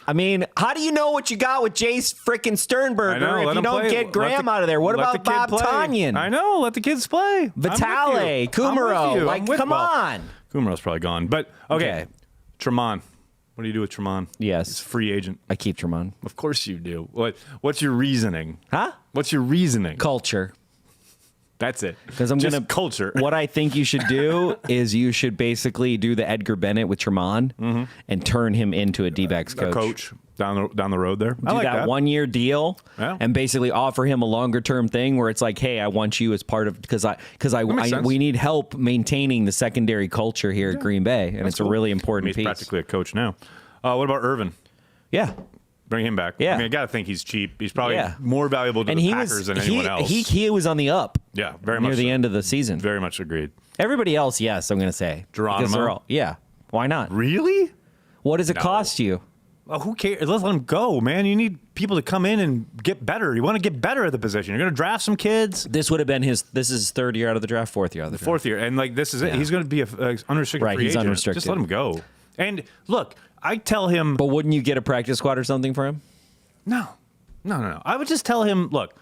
S3: I mean, how do you know what you got with Jace frickin' Sternberger if you don't get Graham out of there? What about Bob Tonyan?
S2: I know. Let the kids play.
S3: Vitale, Kumaro. Like, come on.
S2: Kumaro's probably gone. But, okay. Tremont. What do you do with Tremont?
S3: Yes.
S2: He's a free agent.
S3: I keep Tremont.
S2: Of course you do. What's your reasoning?
S3: Huh?
S2: What's your reasoning?
S3: Culture.
S2: That's it.
S3: Because I'm going to
S2: culture.
S3: What I think you should do is you should basically do the Edgar Bennett with Tremont and turn him into a D-backs coach.
S2: A coach down the road there.
S3: Do that 1-year deal and basically offer him a longer term thing where it's like, hey, I want you as part of because we need help maintaining the secondary culture here at Green Bay, and it's a really important piece.
S2: He's practically a coach now. What about Irvin?
S3: Yeah.
S2: Bring him back.
S3: Yeah.
S2: I mean, I got to think he's cheap. He's probably more valuable to the Packers than anyone else.
S3: He was on the up.
S2: Yeah, very much
S3: near the end of the season.
S2: Very much agreed.
S3: Everybody else, yes, I'm going to say.
S2: Geronimo?
S3: Why not?
S2: Really?
S3: What does it cost you?
S2: Well, who cares? Let him go, man. You need people to come in and get better. You want to get better at the position. You're going to draft some kids.
S3: This would have been this is his third year out of the draft, fourth year out of the draft.
S2: Fourth year. And this is it. He's going to be a unrestricted free agent.
S3: He's unrestricted.
S2: Just let him go. And look, I tell him.
S3: But wouldn't you get a practice squad or something for him?
S2: No. I would just tell him, look,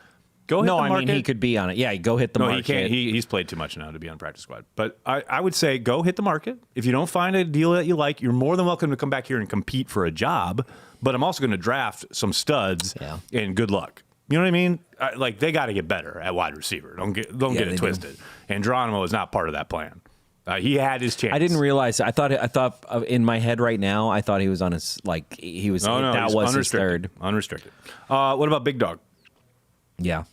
S2: go hit the market.
S3: No, I mean, he could be on it. Yeah, go hit the market.
S2: No, he can't. He's played too much now to be on practice squad. But I would say go hit the market. If you don't find a deal that you like, you're more than welcome to come back here and compete for a job. But I'm also going to draft some studs, and good luck. You know what I mean? They got to get better at wide receiver. Don't get it twisted. And Geronimo is not part of that plan. He had his chance.
S3: I didn't realize. I thought in my head right now. I thought he was on his he was.
S2: No,
S3: that was his third.
S2: Unrestricted. What about Big Dog?
S3: Yeah.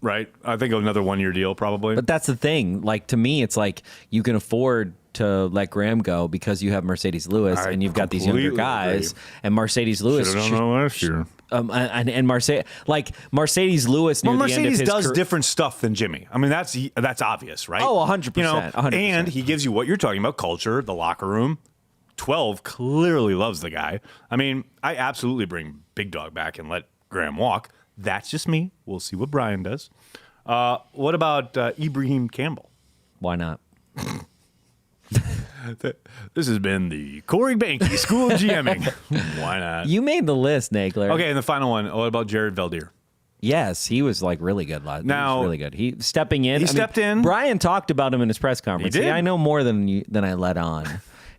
S2: Right. I think another 1-year deal probably.
S3: But that's the thing. Like to me, it's like you can afford to let Graham go because you have Mercedes Lewis and you've got these younger guys. Agree. And Mercedes Lewis.
S2: Should have known last year.
S3: And Mercedes Lewis.
S2: Well, Mercedes does different stuff than Jimmy. I mean, that's obvious, right?
S3: Oh, 100%. 100%.
S2: And he gives you what you're talking about: culture, the locker room. 12 clearly loves the guy. I mean, I absolutely bring Big Dog back and let Graham walk. That's just me. We'll see what Brian does. What about Ibrahim Campbell?
S3: Why not?
S2: This has been the Corey Banke School of GMing. Why not?
S3: You made the list, Nagler.
S2: Okay, and the final one. What about Jared Valdir?
S3: Yes, he was really good.
S2: Now,
S3: he was really good. He stepping in.
S2: He stepped in.
S3: Brian talked about him in his press conference.
S2: He did.
S3: I know more than I let on.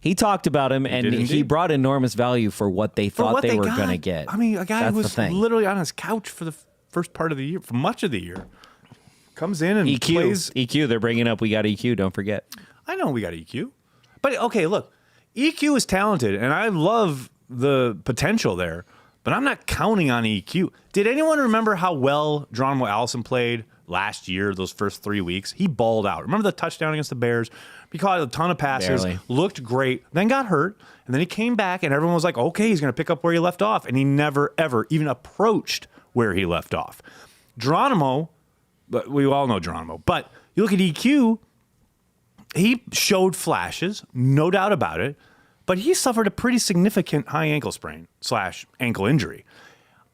S3: He talked about him, and he brought enormous value for what they thought they were going to get.
S2: I mean, a guy who was literally on his couch for the first part of the year, for much of the year, comes in and plays.
S3: EQ, they're bringing up. We got EQ. Don't forget.
S2: I know we got EQ. But, okay, look, EQ is talented, and I love the potential there, but I'm not counting on EQ. Did anyone remember how well Geronimo Allison played last year, those first 3 weeks? He balled out. Remember the touchdown against the Bears? He caught a ton of passes, looked great, then got hurt, and then he came back, and everyone was like, okay, he's going to pick up where he left off, and he never, ever even approached where he left off. Geronimo, we all know Geronimo, but you look at EQ, he showed flashes, no doubt about it, but he suffered a pretty significant high ankle sprain / ankle injury.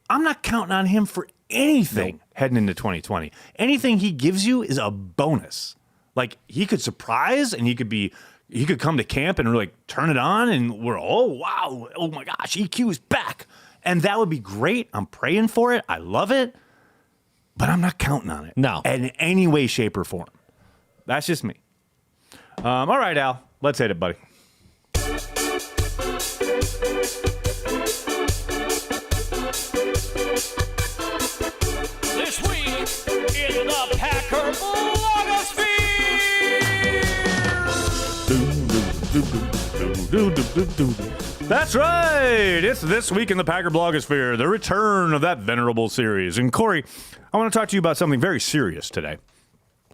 S2: I'm not counting on him for anything heading into 2020. Anything he gives you is a bonus. Like, he could surprise, and he could come to camp and really turn it on, and we're, oh, wow, oh my gosh, EQ is back. And that would be great. I'm praying for it. I love it. But I'm not counting on it.
S3: No.
S2: In any way, shape, or form. That's just me. All right, Al. Let's hit it, buddy.
S1: This week in the Packer blogosphere.
S2: That's right. It's This Week in the Packer blogosphere, the return of that venerable series. And Corey, I want to talk to you about something very serious today.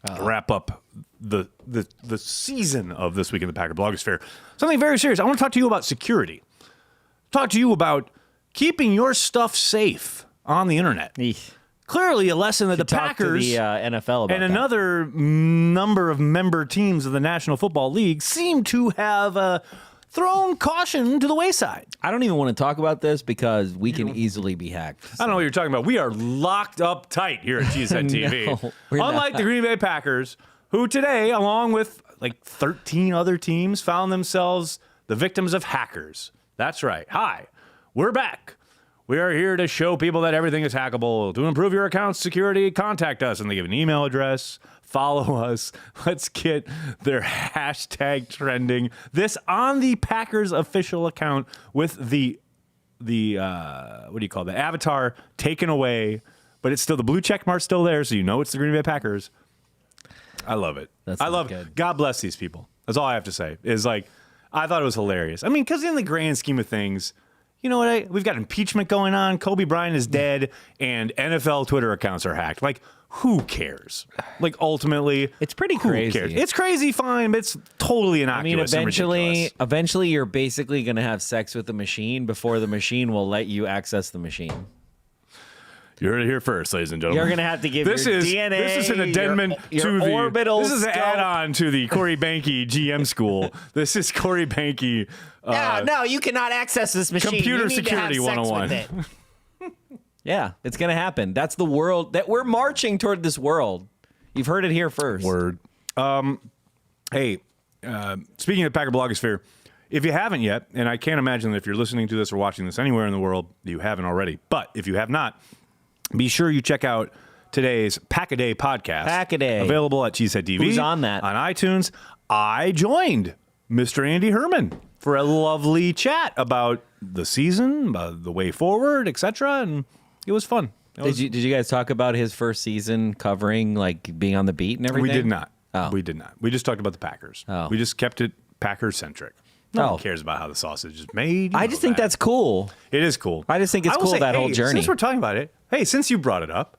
S2: To wrap up the season of This Week in the Packer blogosphere. Something very serious. I want to talk to you about security. Talk to you about keeping your stuff safe on the internet.
S3: Eesh.
S2: Clearly a lesson that the Packers
S3: to the NFL about
S2: and
S3: that.
S2: another number of member teams of the National Football League seem to have thrown caution to the wayside.
S3: I don't even want to talk about this because we can easily be hacked.
S2: I don't know what you're talking about. We are locked up tight here at Cheesehead TV.
S3: No, we're
S2: Unlike
S3: not.
S2: the Green Bay Packers, who today, along with like 13 other teams, found themselves the victims of hackers. That's right. Hi, we're back. We are here to show people that everything is hackable. To improve your account's security, contact us. And they give an email address. Follow us. Let's get their hashtag trending. This on the Packers official account with the what do you call that? Avatar taken away, but it's still the blue check mark still there, so you know it's the Green Bay Packers. I love it. I love it. God bless these people. That's all I have to say. Is like, I thought it was hilarious. I mean, because in the grand scheme of things, you know what? We've got impeachment going on. Kobe Bryant is dead, and NFL Twitter accounts are hacked. Like, who cares? Like, ultimately,
S3: It's pretty
S2: who
S3: crazy.
S2: cares? It's crazy, fine, but it's totally innocuous.
S3: I mean,
S2: and ridiculous.
S3: eventually, you're basically going to have sex with the machine before the machine will let you access the machine.
S2: You heard it here first, ladies and gentlemen.
S3: You're going to have to give your DNA.
S2: This is an addendum
S3: your
S2: to the
S3: orbital
S2: This is an
S3: scope.
S2: add-on to the Corey Banke GM school. This is Corey Banke.
S3: No, you cannot access this machine.
S2: Computer
S3: You need
S2: security
S3: to have sex
S2: 101.
S3: with it. Yeah, it's going to happen. That's the world that we're marching toward. This world. You've heard it here first.
S2: Word. Hey, speaking of Packer blogosphere, if you haven't yet, and I can't imagine that if you're listening to this or watching this anywhere in the world, you haven't already. But if you have not, be sure you check out today's Pack-A-Day podcast.
S3: Pack-A-Day.
S2: Available at Cheesehead TV.
S3: Who's on that?
S2: On iTunes. I joined Mr. Andy Herman for a lovely chat about the season, about the way forward, etc. And it was fun.
S3: Did you guys talk about his first season covering, like being on the beat and everything?
S2: We did not.
S3: Oh.
S2: We did not. We just talked about the Packers.
S3: Oh.
S2: We just kept it Packer-centric. No
S3: Oh.
S2: one cares about how the sausage is made. You
S3: I
S2: know
S3: just think
S2: that.
S3: that's cool.
S2: It is cool.
S3: I just think it's
S2: will
S3: cool, that whole journey.
S2: Since we're talking about it, hey, since you brought it up,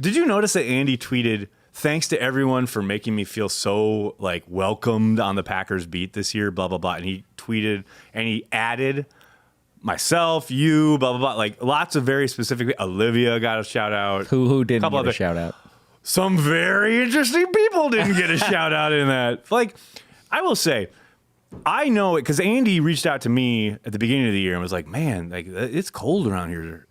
S2: did you notice that Andy tweeted, "Thanks to everyone for making me feel so like welcomed on the Packers beat this year, blah, blah, blah." And he tweeted and he added myself, you, blah, blah, blah. Like lots of very specific. Olivia got a shout out.
S3: Who didn't
S2: Couple
S3: get a
S2: other-
S3: shout out?
S2: Some very interesting people didn't get a shout out in that. Like, I will say, I know it because Andy reached out to me at the beginning of the year and was like, "Man, like it's cold around here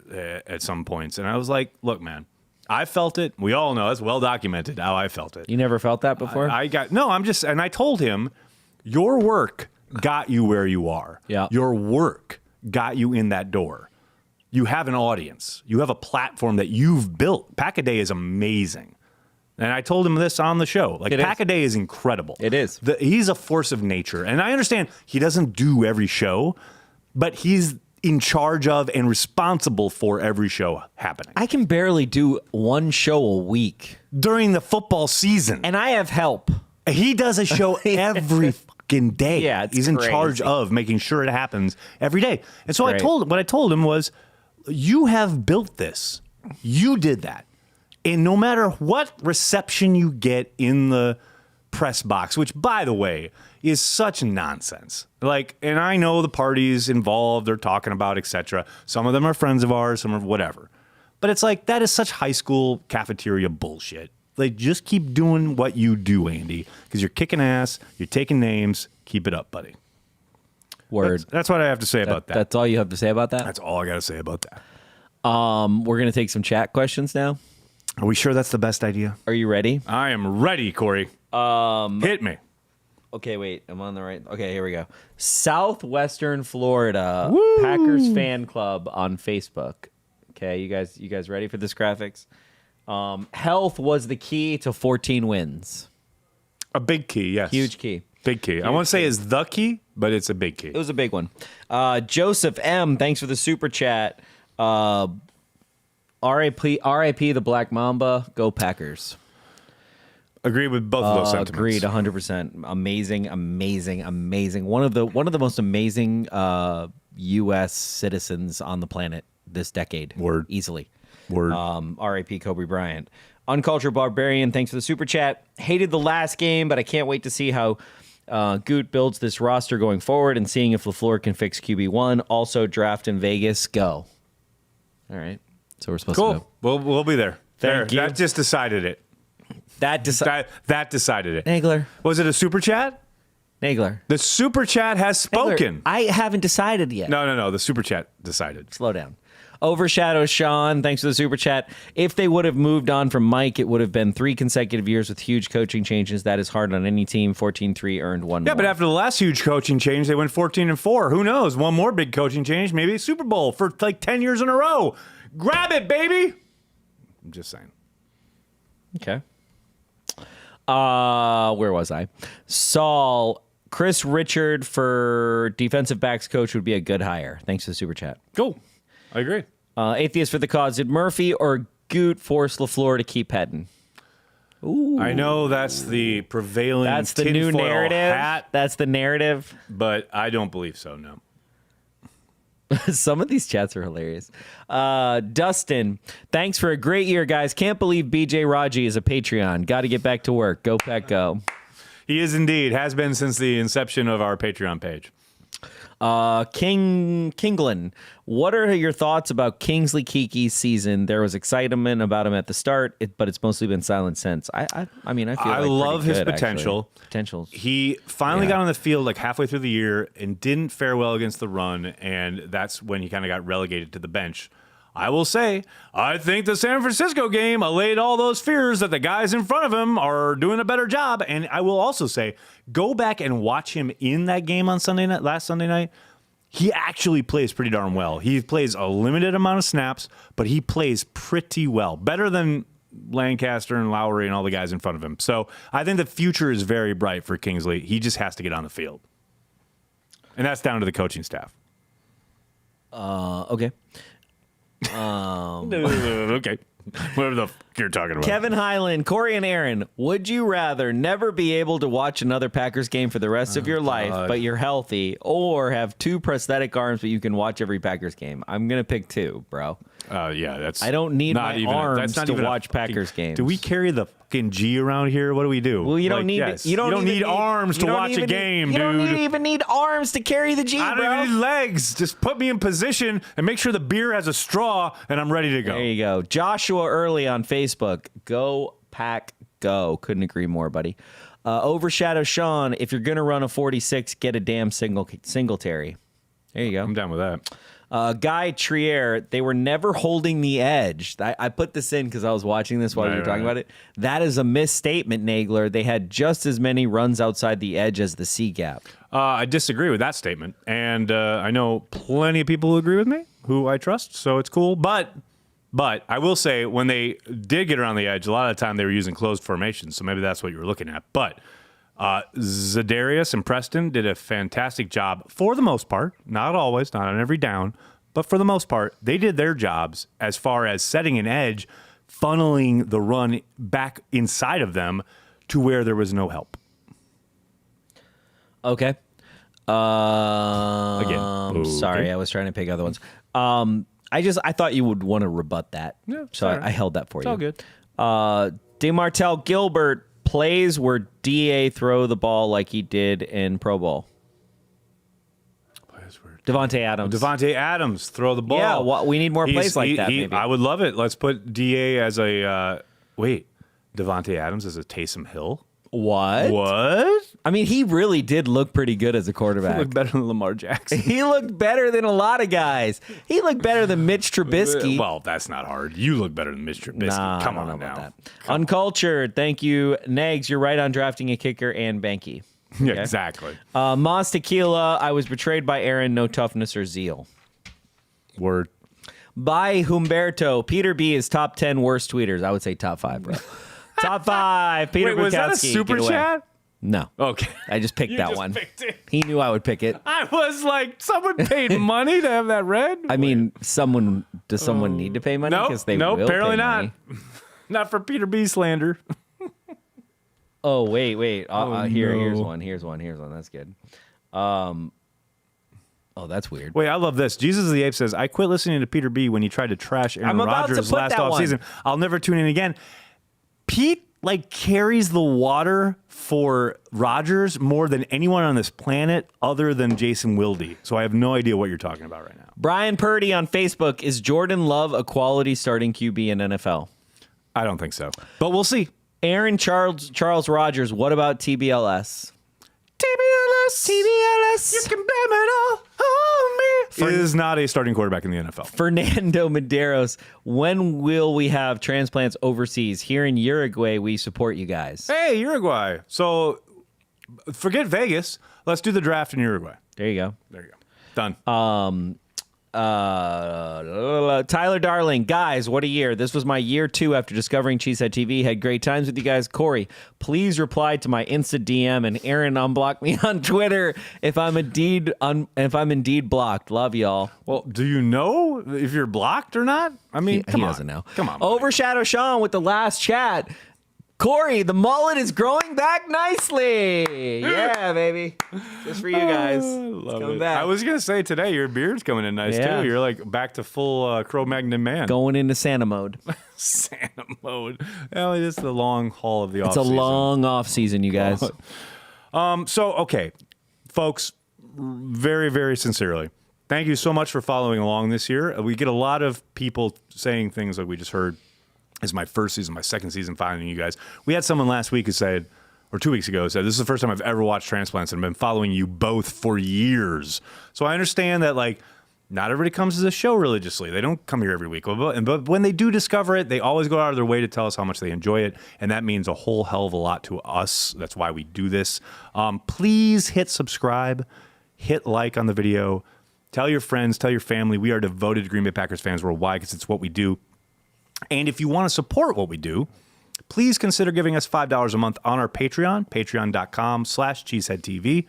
S2: at some points." And I was like, "Look, man, I felt it. We all know it's well documented how I felt it.
S3: You never felt that before?
S2: And I told him, your work got you where you are.
S3: Yeah.
S2: Your work got you in that door. You have an audience. You have a platform that you've built. Pack-A-Day is amazing." And I told him this on the show. Like, Pack-A-Day is incredible.
S3: It is.
S2: He's a force of nature. And I understand he doesn't do every show, but he's in charge of and responsible for every show happening.
S3: I can barely do one show a week.
S2: During the football season.
S3: And I have help.
S2: He does a show every fucking day.
S3: Yeah, it's
S2: he's in
S3: crazy.
S2: charge of making sure it happens every day. And so
S3: Great.
S2: what I told him was, you have built this. You did that. And no matter what reception you get in the press box, which, by the way, is such nonsense. Like, and I know the parties involved they're talking about, etc. Some of them are friends of ours, some are whatever. But it's like, that is such high school cafeteria bullshit. Like, just keep doing what you do, Andy, because you're kicking ass, you're taking names. Keep it up, buddy.
S3: Word.
S2: That's what I have to say about that.
S3: That's all you have to say about that?
S2: That's all I got to say about that.
S3: We're going to take some chat questions now.
S2: Are we sure that's the best idea?
S3: Are you ready?
S2: I am ready, Corey. Hit me.
S3: Okay, wait. I'm on the right. Okay, here we go. Southwestern Florida Packers fan club on Facebook. Okay, you guys ready for this graphics? Health was the key to 14 wins.
S2: A big key, yes.
S3: Huge key.
S2: Big key. I won't say is the key, but it's a big key.
S3: It was a big one. Joseph M, thanks for the super chat. R.I.P. the Black Mamba. Go Packers.
S2: Agree with both of those sentiments.
S3: Agreed, 100%. Amazing. One of the most amazing U.S. citizens on the planet this decade.
S2: Word.
S3: Easily.
S2: Word.
S3: R.I.P. Kobe Bryant. Uncultured Barbarian, thanks for the super chat. Hated the last game, but I can't wait to see how Goot builds this roster going forward and seeing if LaFleur can fix QB1. Also, draft in Vegas. Go. All right. So we're supposed to go.
S2: We'll be there.
S3: Thank you.
S2: That just decided it. That decided it.
S3: Nagler.
S2: Was it a super chat?
S3: Nagler.
S2: The super chat has spoken.
S3: Nagler, I haven't decided yet.
S2: No. The super chat decided.
S3: Slow down. Overshadow Sean, thanks for the super chat. If they would have moved on from Mike, it would have been 3 consecutive years with huge coaching changes. That is hard on any team. 14-3 earned one.
S2: Yeah,
S3: more.
S2: but after the last huge coaching change, they went 14-4. Who knows? One more big coaching change, maybe a Super Bowl for like 10 years in a row. Grab it, baby. I'm just saying.
S3: Okay. Where was I? Saul, Chris Richard for defensive backs coach would be a good hire. Thanks for the super chat.
S2: Cool. I agree.
S3: Atheist for the cause. Did Murphy or Goot force LaFleur to keep heading? Ooh.
S2: I know that's the prevailing
S3: That's the new
S2: tinfoil
S3: narrative.
S2: hat,
S3: That's the narrative.
S2: but I don't believe so, no.
S3: Some of these chats are hilarious. Dustin, thanks for a great year, guys. Can't believe BJ Raji is a Patreon. Got to get back to work. Go, Pack, go.
S2: He is indeed. Has been since the inception of our Patreon page.
S3: Kinglin, what are your thoughts about Kingsley Kiki's season? There was excitement about him at the start, but it's mostly been silent since. I mean, I feel
S2: I
S3: like
S2: love his
S3: good,
S2: potential.
S3: Actually. Potential.
S2: He finally got on the field like halfway through the year and didn't fare well against the run, and that's when he kind of got relegated to the bench. I will say, I think the San Francisco game allayed all those fears that the guys in front of him are doing a better job. And I will also say, go back and watch him in that game on Sunday night, last Sunday night. He actually plays pretty darn well. He plays a limited amount of snaps, but he plays pretty well. Better than Lancaster and Lowry and all the guys in front of him. So I think the future is very bright for Kingsley. He just has to get on the field. And that's down to the coaching staff.
S3: Okay.
S2: Okay. Whatever the f you're talking about.
S3: Kevin Highland, Corey and Aaron, would you rather never be able to watch another Packers game for the rest of your life, but you're healthy, or have 2 prosthetic arms, but you can watch every Packers game? I'm going to pick 2, bro.
S2: Yeah, that's.
S3: I don't need
S2: not
S3: my
S2: even
S3: arms
S2: that's not
S3: to
S2: even
S3: watch Packers games.
S2: Do we carry the fucking G around here? What do we do?
S3: Well, you don't
S2: Like,
S3: need.
S2: yes.
S3: You don't
S2: need arms to watch a game,
S3: you
S2: dude.
S3: don't even need arms to carry the G,
S2: I
S3: bro.
S2: don't even need legs. Just put me in position and make sure the beer has a straw, and I'm ready to go.
S3: There you go. Joshua Early on Facebook. Go, Pack, go. Couldn't agree more, buddy. Overshadow Sean, if you're going to run a 46, get a damn Singletary. There you go.
S2: I'm down with that.
S3: Guy Trier, they were never holding the edge. I put this in because I was watching this while you were talking about it. That is a misstatement, Nagler. They had just as many runs outside the edge as the C gap.
S2: I disagree with that statement, and I know plenty of people who agree with me, who I trust, so it's cool. But I will say, when they did get around the edge, a lot of the time they were using closed formations, so maybe that's what you were looking at. But Za'Darius and Preston did a fantastic job for the most part. Not always, not on every down, but for the most part, they did their jobs as far as setting an edge, funneling the run back inside of them to where there was no help.
S3: Okay.
S2: Again.
S3: Sorry, I was trying to pick other ones. I thought you would want to rebut that.
S2: Yeah,
S3: so
S2: sorry.
S3: I held that for
S2: It's
S3: you.
S2: all good.
S3: DeMartell Gilbert, plays where DA throw the ball like he did in Pro Bowl. Devontae Adams.
S2: Devontae Adams, throw the ball.
S3: Yeah, we need more plays like that, maybe.
S2: I would love it. Let's put DA as a Devontae Adams as a Taysom Hill. What?
S3: I mean, he really did look pretty good as a quarterback.
S2: He looked better than Lamar Jackson.
S3: He looked better than a lot of guys. He looked better than Mitch Trubisky.
S2: Well, that's not hard. You look better than Mitch Trubisky.
S3: Nah,
S2: Come
S3: I don't
S2: on
S3: know about
S2: now.
S3: that. Uncultured, thank you. Negs, you're right on drafting a kicker and Banky.
S2: Yeah, exactly.
S3: Moss Tequila, I was betrayed by Aaron, no toughness or zeal.
S2: Word.
S3: By Humberto, Peter B is top 10 worst tweeters. I would say top 5, bro. Top 5, Peter
S2: Wait, was that a
S3: Bukowski,
S2: super
S3: get away.
S2: chat?
S3: No.
S2: Okay.
S3: I just picked that
S2: just
S3: one.
S2: picked it.
S3: He knew I would pick it.
S2: I was like, someone paid money to have that read?
S3: I mean, does someone need to pay money?
S2: Nope,
S3: Because they
S2: nope,
S3: will
S2: apparently
S3: pay
S2: not.
S3: money.
S2: Not for Peter B slander.
S3: Oh, wait. Here's
S2: no.
S3: one. Here's one. That's good. Oh, that's weird.
S2: Wait, I love this. Jesus of the Ape says, I quit listening to Peter B when he tried to trash Aaron
S3: I'm about to
S2: Rodgers
S3: put
S2: last
S3: that one.
S2: offseason. I'll never tune in again. Pete carries the water for Rodgers more than anyone on this planet other than Jason Wilde. So I have no idea what you're talking about right now.
S3: Brian Purdy on Facebook, is Jordan Love a quality starting QB in NFL?
S2: I don't think so, but we'll see.
S3: Aaron Charles Rodgers, what about TBLS?
S2: TBLS. You can blame it all on me. Is not a starting quarterback in the NFL.
S3: Fernando Medeiros, when will we have transplants overseas? Here in Uruguay, we support you guys.
S2: Hey, Uruguay. So forget Vegas. Let's do the draft in Uruguay.
S3: There you go.
S2: There you go. Done.
S3: Tyler Darling, guys, what a year. This was my year 2 after discovering Cheesehead TV. Had great times with you guys. Corey, please reply to my Insta DM, and Aaron, unblock me on Twitter if I'm indeed blocked. Love y'all.
S2: Well, do you know if you're blocked or not? I mean,
S3: He doesn't know.
S2: Come on.
S3: Overshadow Sean with the last chat. Corey, the mullet is growing back nicely. Yeah, baby. Just for you guys.
S2: Love it.
S3: Back.
S2: I was going to say today, your beard's coming in nice
S3: Yeah.
S2: too. You're back to full Cro-Magnon man.
S3: Going into Santa mode.
S2: Santa mode. Well, it is the long haul of the
S3: It's
S2: offseason.
S3: a long off season, you guys.
S2: So, okay, folks, very, very sincerely, thank you so much for following along this year. We get a lot of people saying things like we just heard. It's my first season, my second season following you guys. We had someone last week who said, or 2 weeks ago, said, this is the first time I've ever watched Transplants and I've been following you both for years. So I understand that, not everybody comes to the show religiously. They don't come here every week. But when they do discover it, they always go out of their way to tell us how much they enjoy it. And that means a whole hell of a lot to us. That's why we do this. Please hit subscribe, hit like on the video. Tell your friends, tell your family. We are devoted Green Bay Packers fans worldwide because it's what we do. And if you want to support what we do, please consider giving us $5 a month on our Patreon, patreon.com/cheeseheadtv.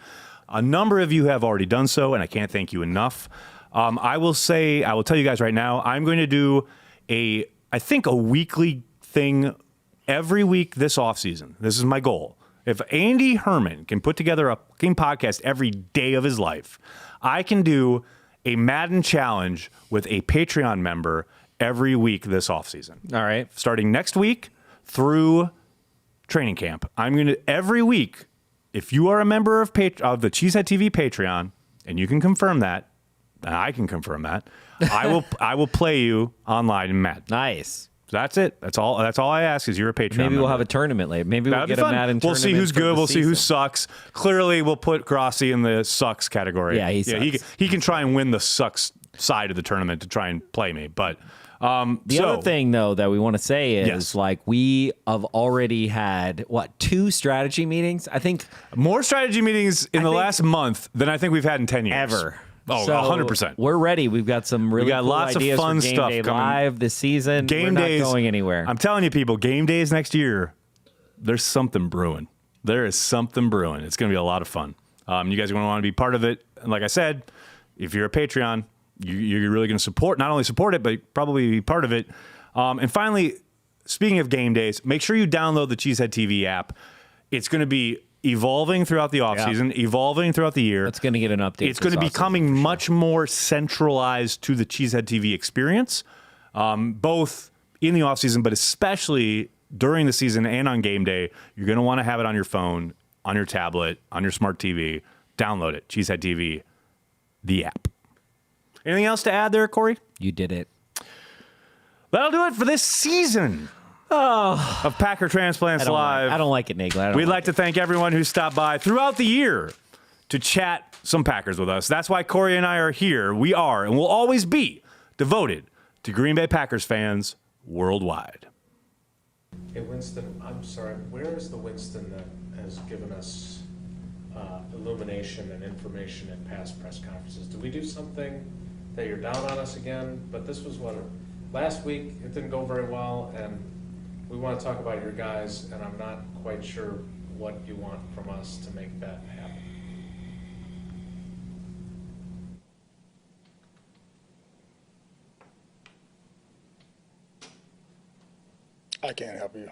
S2: A number of you have already done so, and I can't thank you enough. I will tell you guys right now, I'm going to do I think a weekly thing every week this offseason. This is my goal. If Andy Herman can put together a fucking podcast every day of his life, I can do a Madden challenge with a Patreon member every week this offseason.
S3: All right.
S2: Starting next week through training camp. I'm going to, every week, if you are a member of the Cheesehead TV Patreon, and you can confirm that, and I can confirm that, I will play you online in Madden.
S3: Nice.
S2: That's it. That's all I ask is you're a Patreon
S3: Maybe
S2: member.
S3: we'll have a tournament later. Maybe we'll
S2: That'd
S3: get
S2: be
S3: a
S2: fun.
S3: Madden
S2: We'll
S3: tournament.
S2: see who's
S3: for
S2: good.
S3: the
S2: We'll see who
S3: season.
S2: sucks. Clearly, we'll put Grossi in the sucks category.
S3: Yeah, he sucks.
S2: He can try and win the sucks side of the tournament to try and play me. But
S3: The other thing, though, that we want to say is,
S2: Yes.
S3: we have already had, 2 strategy meetings? I think
S2: more strategy meetings in the
S3: think-
S2: last month than I think we've had in 10 years.
S3: ever.
S2: Oh,
S3: So
S2: 100%.
S3: We're ready. We've got some really
S2: got
S3: cool
S2: lots of
S3: ideas
S2: fun
S3: for Game
S2: stuff
S3: Day
S2: coming.
S3: Live this season.
S2: Game
S3: We're
S2: days.
S3: not going anywhere.
S2: I'm telling you, people, game days next year, there's something brewing. There is something brewing. It's going to be a lot of fun. You guys are going to want to be part of it. And like I said, if you're a Patreon, you're really going to not only support it, but probably be part of it. And finally, speaking of game days, make sure you download the Cheesehead TV app. It's going to be evolving throughout the offseason, evolving throughout the year.
S3: It's going to get an update.
S2: It's going to be becoming much more centralized to the Cheesehead TV experience, both in the offseason, but especially during the season and on game day. You're going to want to have it on your phone, on your tablet, on your smart TV. Download it, Cheesehead TV, the app. Anything else to add there, Corey?
S3: You did it.
S2: That'll do it for this season of Packer Transplants Live.
S3: I don't like it, Nagler.
S2: We'd like to thank everyone who stopped by throughout the year to chat some Packers with us. That's why Corey and I are here. We are and will always be devoted to Green Bay Packers fans worldwide.
S5: Hey, Winston, I'm sorry, where is the Winston that has given us illumination and information at past press conferences? Did we do something that you're down on us again? But this was last week it didn't go very well, and we want to talk about your guys, and I'm not quite sure what you want from us to make that happen.
S6: I can't help you.